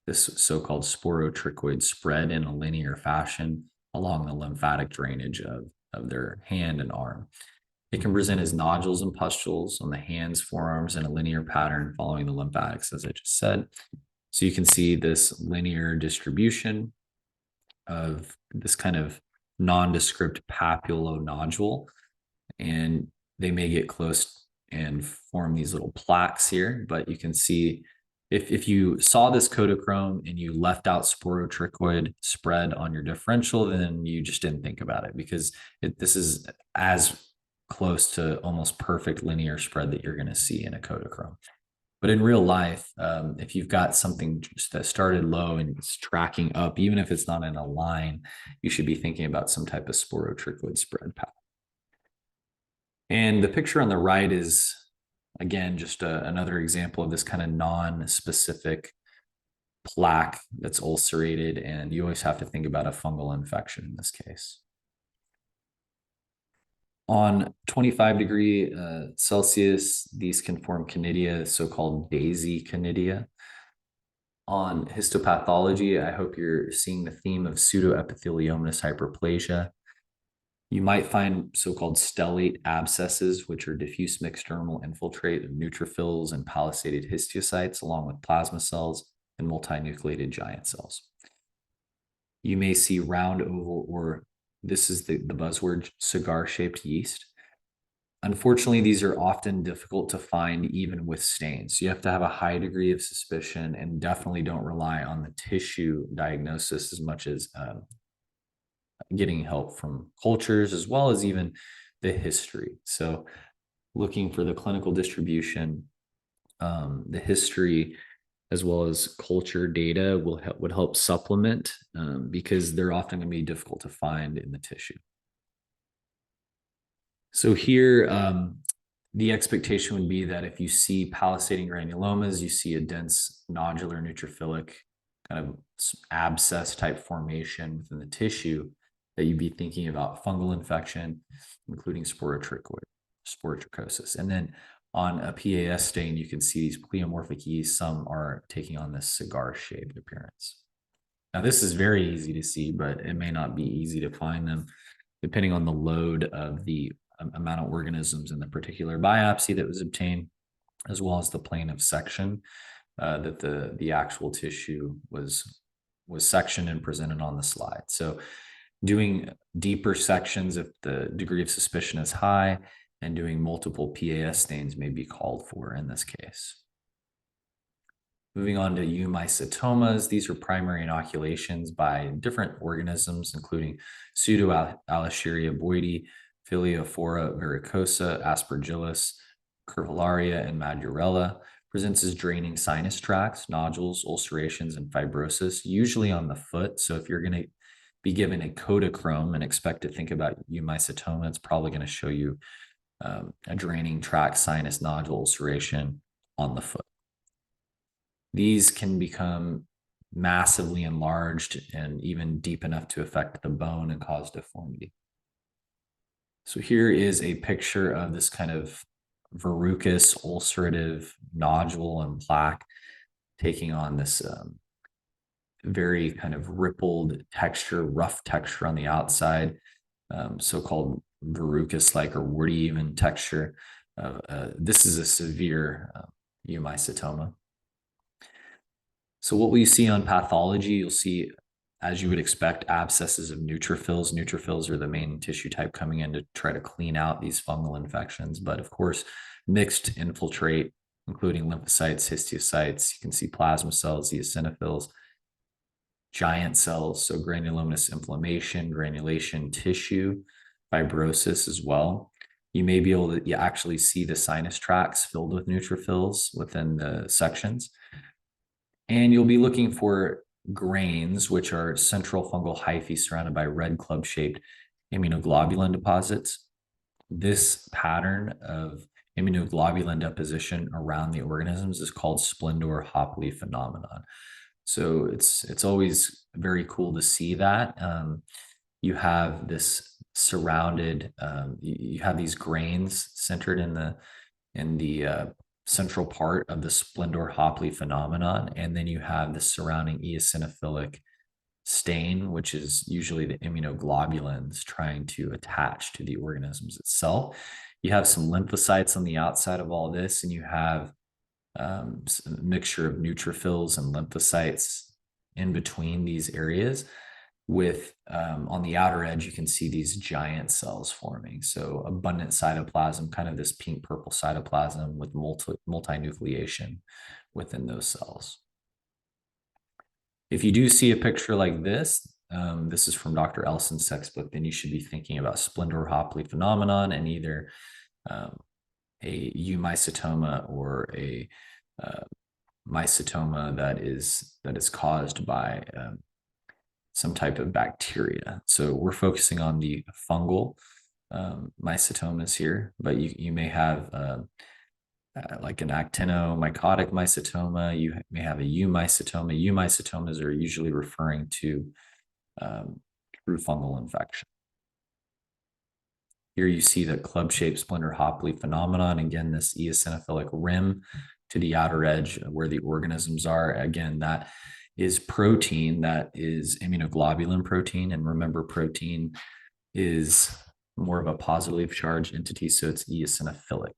this so-called sporotrichoid spread in a linear fashion along the lymphatic drainage of their hand and arm. It can present as nodules and pustules on the hands, forearms in a linear pattern following the lymphatics, as I just said. So you can see this linear distribution of this kind of nondescript papulonodule, and they may get close and form these little plaques here. But you can see if you saw this Kodachrome and you left out sporotrichoid spread on your differential, then you just didn't think about it, because this is as close to almost perfect linear spread that you're going to see in a Kodachrome. But in real life, if you've got something just that started low and it's tracking up, even if it's not in a line, you should be thinking about some type of sporotrichoid spread pattern. And the picture on the right is, again, just another example of this kind of non-specific plaque that's ulcerated, and you always have to think about a fungal infection in this case. On 25 degrees Celsius, these can form conidia, so-called daisy conidia. On histopathology, I hope you're seeing the theme of pseudoepitheliomatous hyperplasia. You might find so-called stellate abscesses, which are diffuse mixed dermal infiltrate of neutrophils and palisaded histiocytes, along with plasma cells and multinucleated giant cells. You may see round, oval, or this is the buzzword, cigar-shaped yeast. Unfortunately, these are often difficult to find even with stains. You have to have a high degree of suspicion, and definitely don't rely on the tissue diagnosis as much as getting help from cultures, as well as even the history. So looking for the clinical distribution, the history, as well as culture data would help supplement, because they're often going to be difficult to find in the tissue. So here, the expectation would be that if you see palisading granulomas, you see a dense nodular neutrophilic kind of abscess type formation within the tissue, that you'd be thinking about fungal infection, including sporotrichosis. And then on a PAS stain, you can see these pleomorphic yeast. Some are taking on this cigar-shaped appearance. Now, this is very easy to see, but it may not be easy to find them depending on the load of the amount of organisms in the particular biopsy that was obtained, as well as the plane of section that the actual tissue was sectioned and presented on the slide. So doing deeper sections if the degree of suspicion is high, and doing multiple PAS stains may be called for in this case. Moving on to eumycetomas, these are primary inoculations by different organisms, including Pseudo-Alischeria boydii, Phyllophora varicosa, Aspergillus, Curvularia, and Madurella. Presents as draining sinus tracts, nodules, ulcerations, and fibrosis, usually on the foot. So if you're going to be given a Kodachrome and expect to think about eumycetoma, it's probably going to show you a draining tract sinus nodule ulceration on the foot. These can become massively enlarged and even deep enough to affect the bone and cause deformity. So here is a picture of this kind of verrucous ulcerative nodule and plaque taking on this very kind of rippled texture, rough texture on the outside, so-called verrucous-like or woody even texture. This is a severe eumycetoma. So what we see on pathology, you'll see, as you would expect, abscesses of neutrophils. Neutrophils are the main tissue type coming in to try to clean out these fungal infections. But of course, mixed infiltrate, including lymphocytes, histiocytes. You can see plasma cells, eosinophils, giant cells, so granulomatous inflammation, granulation tissue, fibrosis as well. You may be able to actually see the sinus tracts filled with neutrophils within the sections. And you'll be looking for grains, which are central fungal hyphae surrounded by red club-shaped immunoglobulin deposits. This pattern of immunoglobulin deposition around the organisms is called Splendor-Hopley phenomenon. So it's always very cool to see that. You have this surrounded, you have these grains centered in the central part of the Splendor-Hopley phenomenon, and then you have the surrounding eosinophilic stain, which is usually the immunoglobulins trying to attach to the organisms itself. You have some lymphocytes on the outside of all this, and you have a mixture of neutrophils and lymphocytes in between these areas. With on the outer edge, you can see these giant cells forming. So abundant cytoplasm, kind of this pink purple cytoplasm with multinucleation within those cells. If you do see a picture like this, this is from Dr. Elson's textbook, then you should be thinking about Splendor-Hopley phenomenon and either a eumycetoma or a mycetoma that is caused by some type of bacteria. So we're focusing on the fungal mycetomas here, but you may have like an actinomycotic mycetoma. You may have a eumycetoma. Eumycetomas are usually referring to true fungal infection. Here you see the club-shaped Splendor-Hopley phenomenon. Again, this eosinophilic rim to the outer edge where the organisms are. Again, that is protein, that is immunoglobulin protein. And remember, protein is more of a positively charged entity, so it's eosinophilic.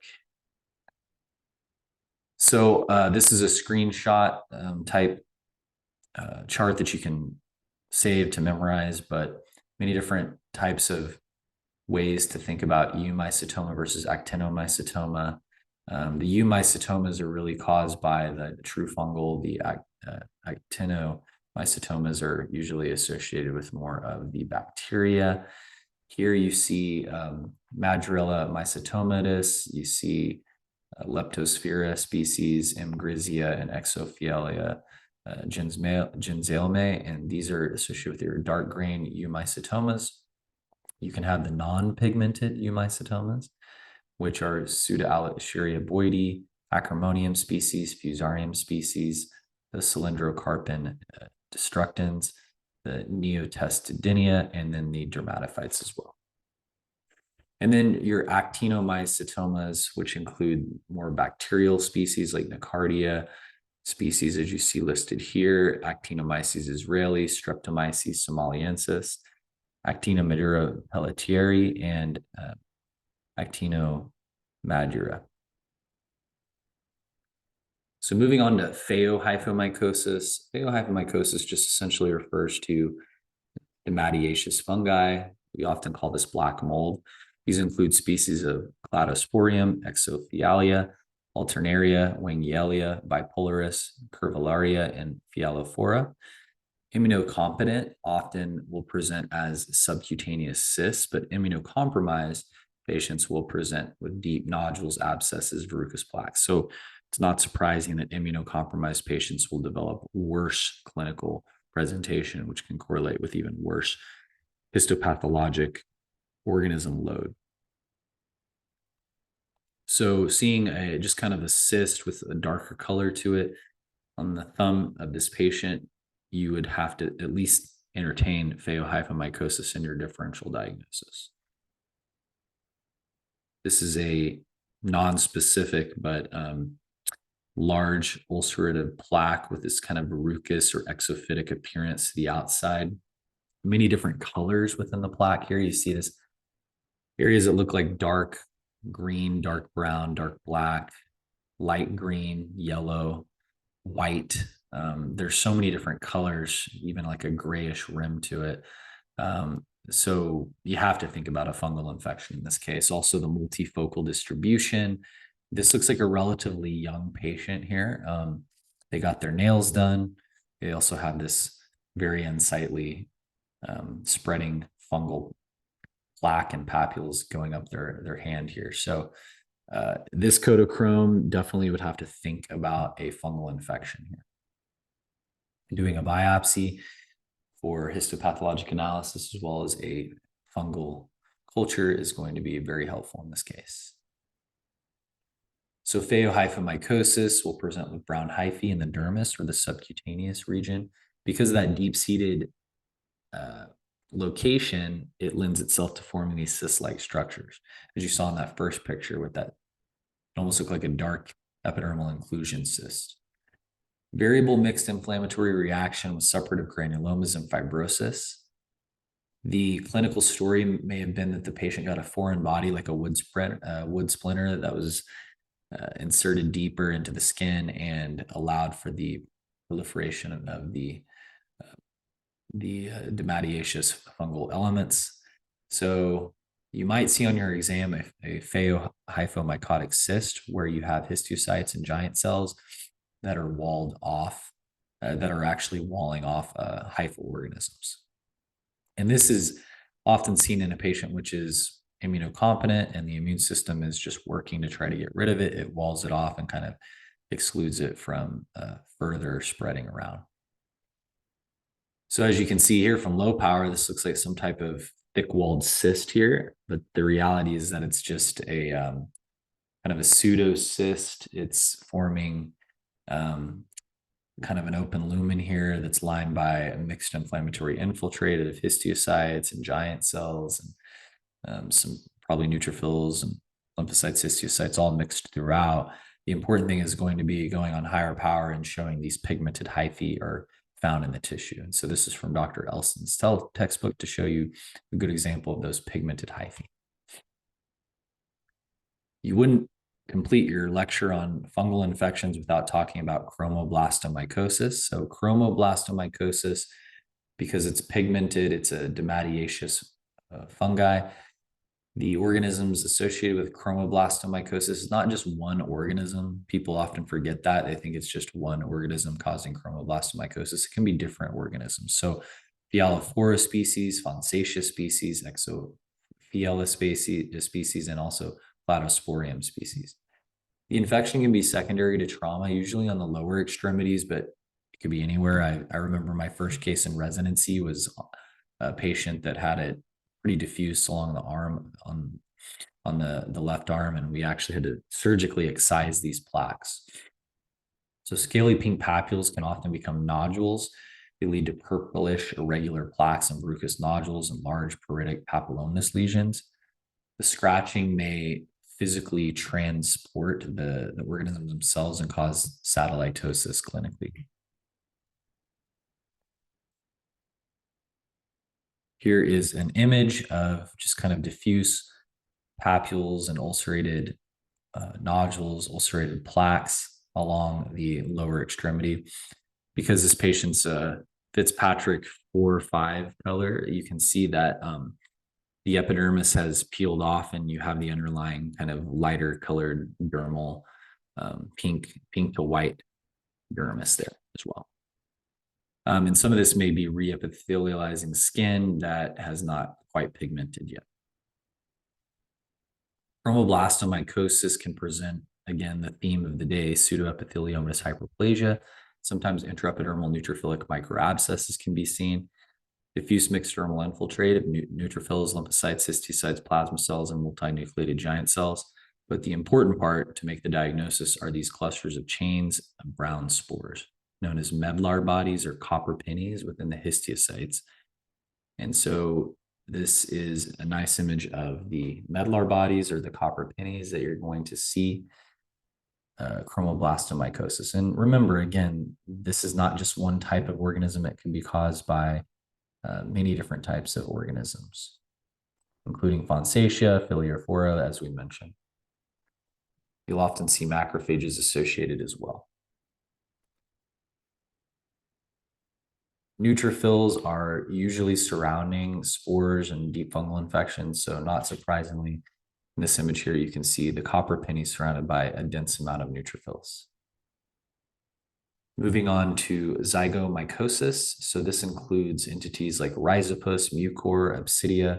So this is a screenshot type chart that you can save to memorize, but many different types of ways to think about eumycetoma versus actinomycetoma. The eumycetomas are really caused by the true fungal. The actinomycetomas are usually associated with more of the bacteria. Here you see Madurella mycetomatous, you see Leptosphaera species, M. grisea, and Exophialia genzelme, and these are associated with your dark grain eumycetomas. You can have the non-pigmented eumycetomas, which are Pseudo-Alischeria boydii, Acremonium species, Fusarium species, the cylindrocarpin destructans, the Neotestodinia, and then the dermatophytes as well. And then your actinomycetomas, which include more bacterial species like Nocardia, species as you see listed here, Actinomyces israelis, Streptomyces somaliensis, Actinomydura pelletieri, and Actinomadura. So moving on to phaeohyphomycosis. Phaeohyphomycosis just essentially refers to dermatiaceous fungi. We often call this black mold. These include species of Cladosporium, Exophialia, Alternaria, Wengielia, Bipolaris, Curvularia, and Phyalophora. Immunocompetent often will present as subcutaneous cysts, but immunocompromised patients will present with deep nodules, abscesses, verrucous plaques. So it's not surprising that immunocompromised patients will develop worse clinical presentation, which can correlate with even worse histopathologic organism load. So seeing just kind of a cyst with a darker color to it on the thumb of this patient, you would have to at least entertain phaeohyphomycosis in your differential diagnosis. This is a non-specific but large ulcerative plaque with this kind of verrucous or exophytic appearance to the outside. Many different colors within the plaque here. You see this areas that look like dark green, dark brown, dark black, light green, yellow, white. There's so many different colors, even like a grayish rim to it. So you have to think about a fungal infection in this case. Also the multifocal distribution. This looks like a relatively young patient here. They got their nails done. They also have this very unsightly spreading fungal plaque and papules going up their hand here. So this Kodachrome definitely would have to think about a fungal infection here. Doing a biopsy for histopathologic analysis as well as a fungal culture is going to be very helpful in this case. So phaeohyphomycosis will present with brown hyphae in the dermis or the subcutaneous region. Because of that deep-seated location, it lends itself to forming these cyst-like structures. As you saw in that first picture with that, it almost looked like a dark epidermal inclusion cyst. Variable mixed inflammatory reaction with suppurative granulomas and fibrosis. The clinical story may have been that the patient got a foreign body, like a wood splinter that was inserted deeper into the skin and allowed for the proliferation of the dermatiaceous fungal elements. So you might see on your exam a phaeohyphomycotic cyst where you have histiocytes and giant cells that are walled off, that are actually walling off hyphal organisms. And this is often seen in a patient which is immunocompetent and the immune system is just working to try to get rid of it. It walls it off and kind of excludes it from further spreading around. So as you can see here from low power, this looks like some type of thick-walled cyst here, but the reality is that it's just a kind of a pseudocyst. It's forming kind of an open lumen here that's lined by a mixed inflammatory infiltrate of histiocytes and giant cells and some probably neutrophils and lymphocytes, histiocytes, all mixed throughout. The important thing is going to be going on higher power and showing these pigmented hyphae are found in the tissue. And so this is from Dr. Elson's textbook to show you a good example of those pigmented hyphae. You wouldn't complete your lecture on fungal infections without talking about chromoblastomycosis. So chromoblastomycosis, because it's pigmented, it's a dermatiaceous fungi. The organisms associated with chromoblastomycosis is not just one organism. People often forget that. They think it's just one organism causing chromoblastomycosis. It can be different organisms. So Phyalophora species, Fonsaceae species, Exophialis species, and also Cladosporium species. The infection can be secondary to trauma, usually on the lower extremities, but it could be anywhere. I remember my first case in residency was a patient that had it pretty diffuse along the arm on the left arm, and we actually had to surgically excise these plaques. So scaly pink papules can often become nodules. They lead to purplish irregular plaques and verrucous nodules and large pruritic papillomatous lesions. The scratching may physically transport the organisms themselves and cause satelitosis clinically. Here is an image of just kind of diffuse papules and ulcerated nodules, ulcerated plaques along the lower extremity. Because this patient's Fitzpatrick 4 or 5 color, you can see that the epidermis has peeled off and you have the underlying kind of lighter colored dermal pink to white dermis there as well. And some of this may be reepithelializing skin that has not quite pigmented yet. Chromoblastomycosis can present, again, the theme of the day, pseudoepitheliomatous hyperplasia. Sometimes intraepidermal neutrophilic microabscesses can be seen. Diffuse mixed dermal infiltrate of neutrophils, lymphocytes, histiocytes, plasma cells, and multinucleated giant cells. But the important part to make the diagnosis are these clusters of chains of brown spores, known as medlar bodies or copper pennies within the histiocytes. And so this is a nice image of the medlar bodies or the copper pennies that you're going to see chromoblastomycosis. And remember, again, this is not just one type of organism. It can be caused by many different types of organisms, including Fonsacia, Filiophora, as we mentioned. You'll often see macrophages associated as well. Neutrophils are usually surrounding spores and deep fungal infections. So not surprisingly, in this image here, you can see the copper penny surrounded by a dense amount of neutrophils. Moving on to zygomycosis. So this includes entities like Rhizopus, Mucor, Obsidia,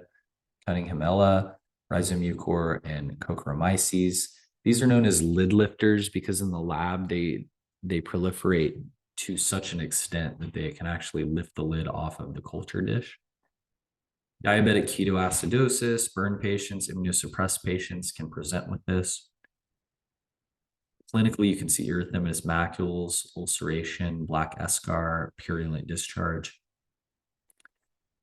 Cunninghamella, Rhizomucor, and Cocchromyces. These are known as lid lifters because in the lab, they proliferate to such an extent that they can actually lift the lid off of the culture dish. Diabetic ketoacidosis, burn patients, immunosuppressed patients can present with this. Clinically, you can see erythematous macules, ulceration, black eschar, purulent discharge.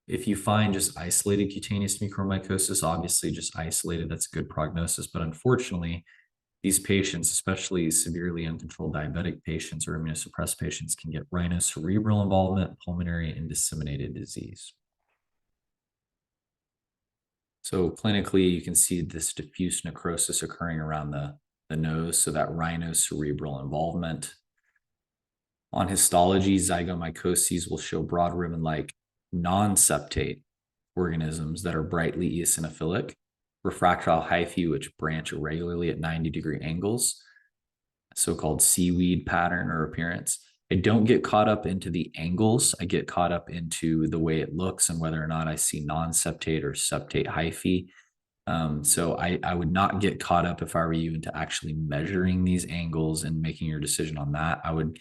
If you find just isolated cutaneous mucormycosis, obviously just isolated, that's a good prognosis. But unfortunately, these patients, especially severely uncontrolled diabetic patients or immunosuppressed patients, can get rhinocerebral involvement, pulmonary, and disseminated disease. So clinically, you can see this diffuse necrosis occurring around the nose, so that rhinocerebral involvement. On histology, zygomycoses will show broad ribbon-like non-septate organisms that are brightly eosinophilic, refractile hyphae which branch irregularly at 90-degree angles, so-called seaweed pattern or appearance. I don't get caught up into the angles. I get caught up into the way it looks and whether or not I see non-septate or septate hyphae. So I would not get caught up, if I were you, into actually measuring these angles and making your decision on that. I would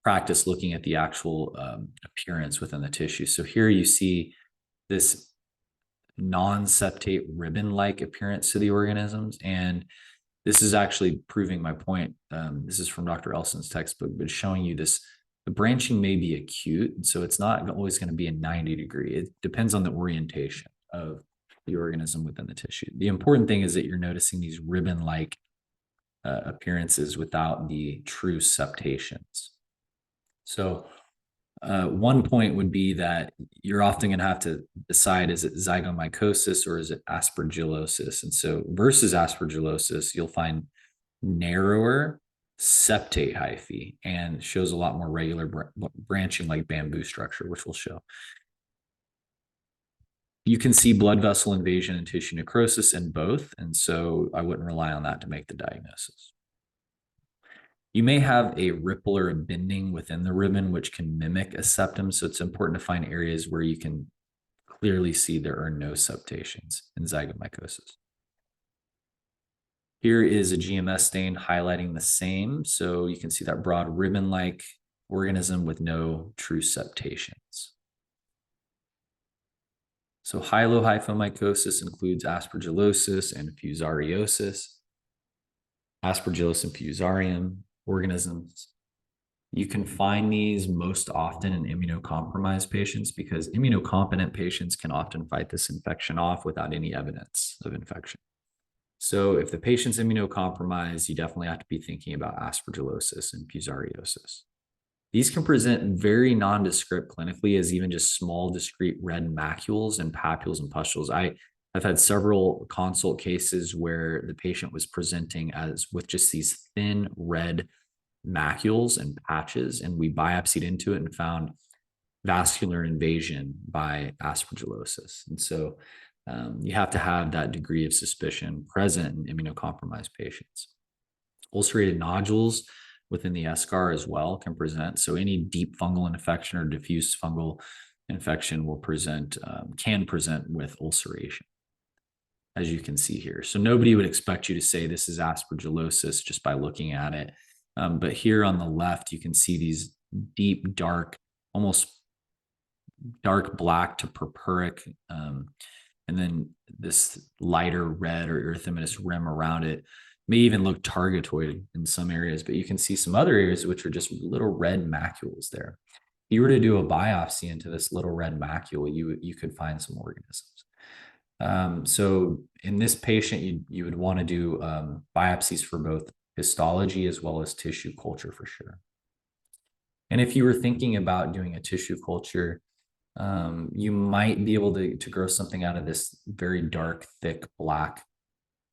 practice looking at the actual appearance within the tissue. So here you see this non-septate ribbon-like appearance to the organisms. And this is actually proving my point. This is from Dr. Elson's textbook, but showing you this, the branching may be acute. And so it's not always going to be a 90-degree. It depends on the orientation of the organism within the tissue. The important thing is that you're noticing these ribbon-like appearances without the true septations. So one point would be that you're often going to have to decide, is it zygomycosis or is it aspergillosis? And so versus aspergillosis, you'll find narrower septate hyphae and shows a lot more regular branching like bamboo structure, which we'll show. You can see blood vessel invasion and tissue necrosis in both, and so I wouldn't rely on that to make the diagnosis. You may have a ripple or a bending within the ribbon, which can mimic a septum, so it's important to find areas where you can clearly see there are no septations in zygomycosis. Here is a GMS stain highlighting the same, so you can see that broad ribbon-like organism with no true septations. So hylohyphomycosis includes aspergillosis and fusariosis. Aspergillus and fusarium organisms You can find these most often in immunocompromised patients because immunocompetent patients can often fight this infection off without any evidence of infection. So if the patient's immunocompromised, you definitely have to be thinking about aspergillosis and fusariosis. These can present very nondescript clinically as even just small, discrete red macules and papules and pustules. I've had several consult cases where the patient was presenting as with just these thin red macules and patches, and we biopsied into it and found vascular invasion by aspergillosis. And so you have to have that degree of suspicion present in immunocompromised patients. Ulcerated nodules within the eschar as well can present. So any deep fungal infection or diffuse fungal infection will can present with ulceration, as you can see here. So nobody would expect you to say this is aspergillosis just by looking at it. But here on the left, you can see these deep, dark, almost dark black to purpuric, and then this lighter red or erythematous rim around it. May even look targetoid in some areas, but you can see some other areas which are just little red macules there. If you were to do a biopsy into this little red macule, you could find some organisms. So in this patient, you would want to do biopsies for both histology as well as tissue culture for sure. And if you were thinking about doing a tissue culture, you might be able to grow something out of this very dark, thick, black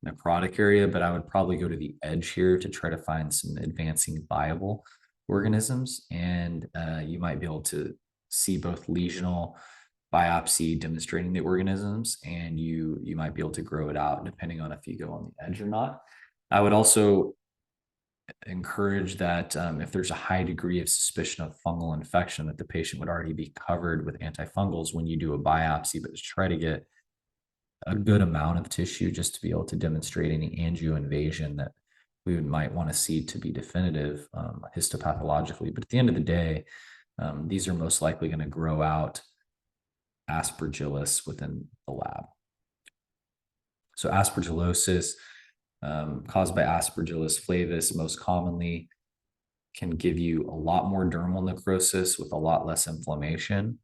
necrotic area, but I would probably go to the edge here to try to find some advancing viable organisms. And you might be able to see both lesional biopsy demonstrating the organisms, and you might be able to grow it out depending on if you go on the edge or not. I would also encourage that if there's a high degree of suspicion of fungal infection, that the patient would already be covered with antifungals when you do a biopsy, but to try to get a good amount of tissue just to be able to demonstrate any angioinvasion that we might want to see to be definitive histopathologically. But at the end of the day, these are most likely going to grow out aspergillus within the lab. So aspergillosis, caused by Aspergillus flavus, most commonly can give you a lot more dermal necrosis with a lot less inflammation.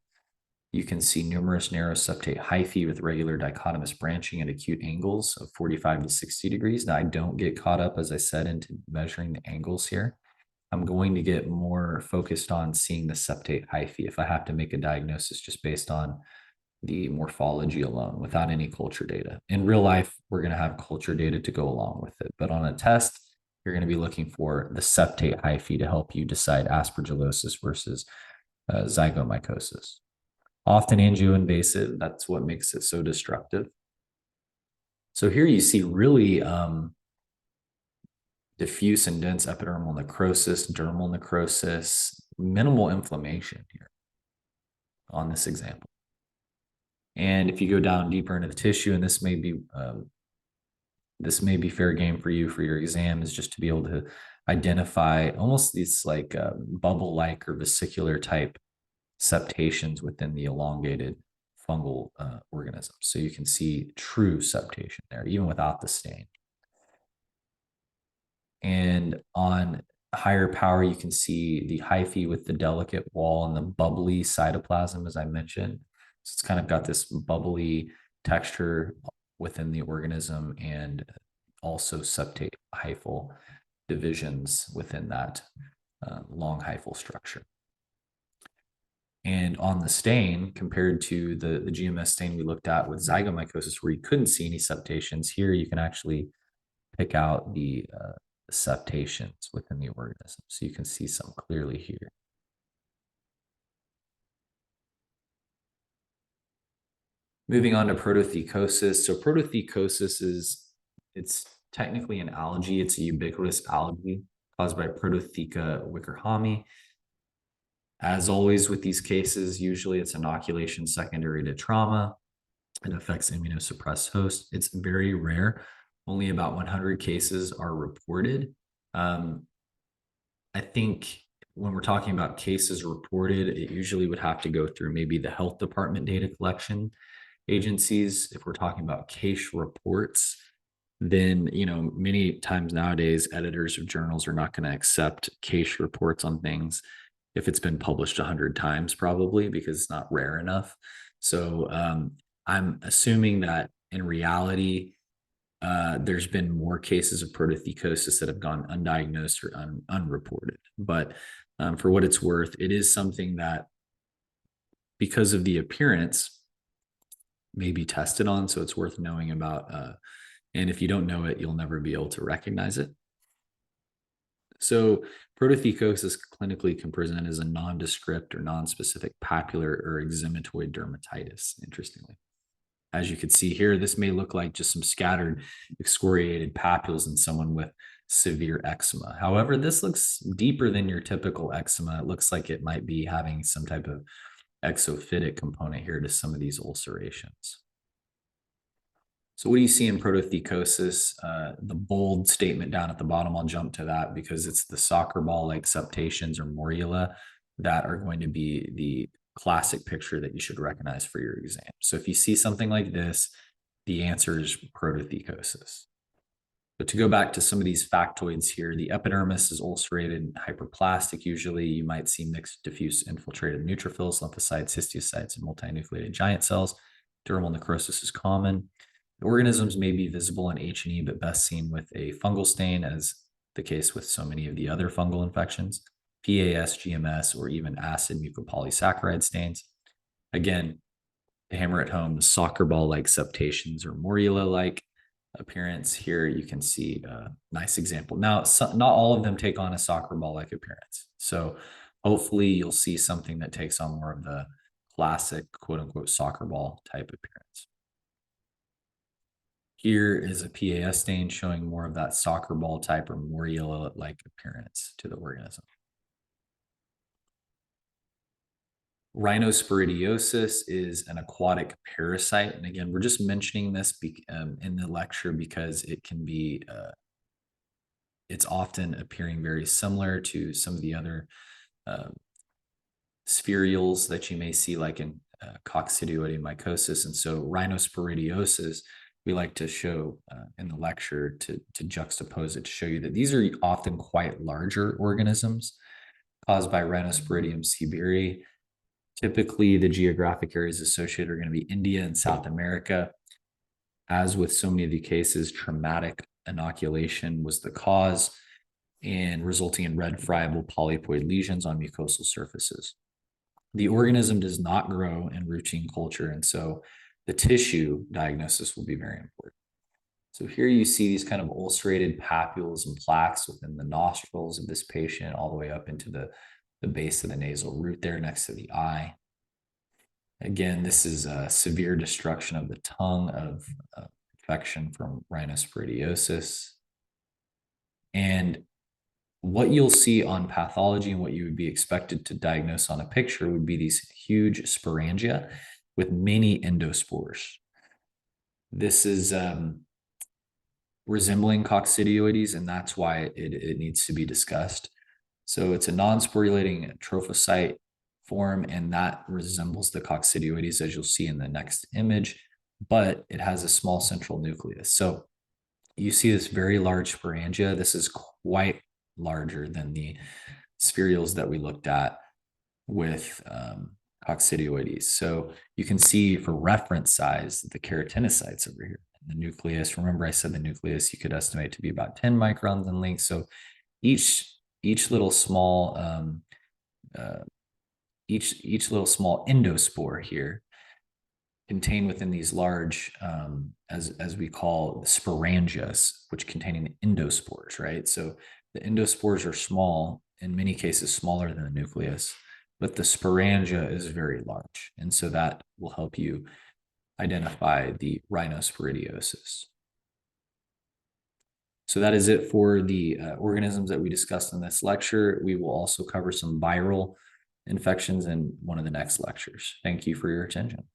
You can see numerous narrow septate hyphae with regular dichotomous branching at acute angles of 45 to 60 degrees. Now, I don't get caught up, as I said, into measuring the angles here. I'm going to get more focused on seeing the septate hyphae if I have to make a diagnosis just based on the morphology alone without any culture data. In real life, we're going to have culture data to go along with it. But on a test, you're going to be looking for the septate hyphae to help you decide aspergillosis versus zygomycosis. Often angioinvasive, that's what makes it so destructive. So here you see really diffuse and dense epidermal necrosis, dermal necrosis, minimal inflammation here on this example. And if you go down deeper into the tissue, and this may be fair game for you for your exam, is just to be able to identify almost these like bubble-like or vesicular type septations within the elongated fungal organisms. So you can see true septation there, even without the stain. And on higher power, you can see the hyphae with the delicate wall and the bubbly cytoplasm, as I mentioned. So it's kind of got this bubbly texture within the organism and also septate hyphal divisions within that long hyphal structure. And on the stain, compared to the GMS stain we looked at with zygomycosis, where you couldn't see any septations, here you can actually pick out the septations within the organism. So you can see some clearly here. Moving on to protothecosis. So protothecosis it's technically an algae. It's a ubiquitous algae caused by Prototheca wickerhamii. As always with these cases, usually it's inoculation secondary to trauma. It affects immunosuppressed hosts. It's very rare. Only about 100 cases are reported. I think when we're talking about cases reported, it usually would have to go through maybe the health department data collection agencies. If we're talking about case reports, then, many times nowadays, editors of journals are not going to accept case reports on things if it's been published 100 times, probably because it's not rare enough. So I'm assuming that in reality, there's been more cases of protothecosis that have gone undiagnosed or unreported. But for what it's worth, it is something that, because of the appearance, may be tested on. So it's worth knowing about. And if you don't know it, you'll never be able to recognize it. So protothecosis clinically can present as a nondescript or nonspecific papular or eczematoid dermatitis, interestingly. As you can see here, this may look like just some scattered excoriated papules in someone with severe eczema. However, this looks deeper than your typical eczema. It looks like it might be having some type of exophytic component here to some of these ulcerations. So what do you see in protothecosis? The bold statement down at the bottom, I'll jump to that because it's the soccer ball-like septations or morula that are going to be the classic picture that you should recognize for your exam. So if you see something like this, the answer is protothecosis. But to go back to some of these factoids here, the epidermis is ulcerated and hyperplastic. Usually you might see mixed diffuse infiltrated neutrophils, lymphocytes, histiocytes, and multinucleated giant cells. Dermal necrosis is common. The organisms may be visible in H&E, but best seen with a fungal stain, as the case with so many of the other fungal infections, PAS, GMS, or even acid mucopolysaccharide stains. Again, to hammer it home, the soccer ball-like septations or morula-like appearance. Here you can see a nice example. Now, not all of them take on a soccer ball-like appearance. So hopefully you'll see something that takes on more of the classic quote-unquote soccer ball type appearance. Here is a PAS stain showing more of that soccer ball type or morula-like appearance to the organism. Rhinosporidiosis is an aquatic parasite. And again, we're just mentioning this in the lecture because it can be, it's often appearing very similar to some of the other spherules that you may see, like in coccidioidomycosis. And so rhinosporidiosis, we like to show in the lecture to juxtapose it, to show you that these are often quite larger organisms caused by Rhinosporidium seaberi. Typically, the geographic areas associated are going to be India and South America. As with so many of the cases, traumatic inoculation was the cause and resulting in red friable polypoid lesions on mucosal surfaces. The organism does not grow in routine culture, and so the tissue diagnosis will be very important. So here you see these kind of ulcerated papules and plaques within the nostrils of this patient, all the way up into the base of the nasal root there next to the eye. Again, this is a severe destruction of the tongue of infection from rhinosporidiosis. And what you'll see on pathology and what you would be expected to diagnose on a picture would be these huge sporangia with many endospores. This is resembling coccidioides, and that's why it needs to be discussed. So it's a non-sporulating trophocyte form, and that resembles the coccidioides, as you'll see in the next image, but it has a small central nucleus. So you see this very large sporangia. This is quite larger than the spherules that we looked at with coccidioides. So you can see for reference size, the keratinocytes over here. The nucleus, remember I said the nucleus you could estimate to be about 10 microns in length. So each little small each little small endospore here contained within these large as we call sporangias, which containing endospores, right? So the endospores are small, in many cases smaller than the nucleus, but the sporangia is very large, and so that will help you identify the rhinosporidiosis. So that is it for the organisms that we discussed in this lecture. We will also cover some viral infections in one of the next lectures. Thank you for your attention.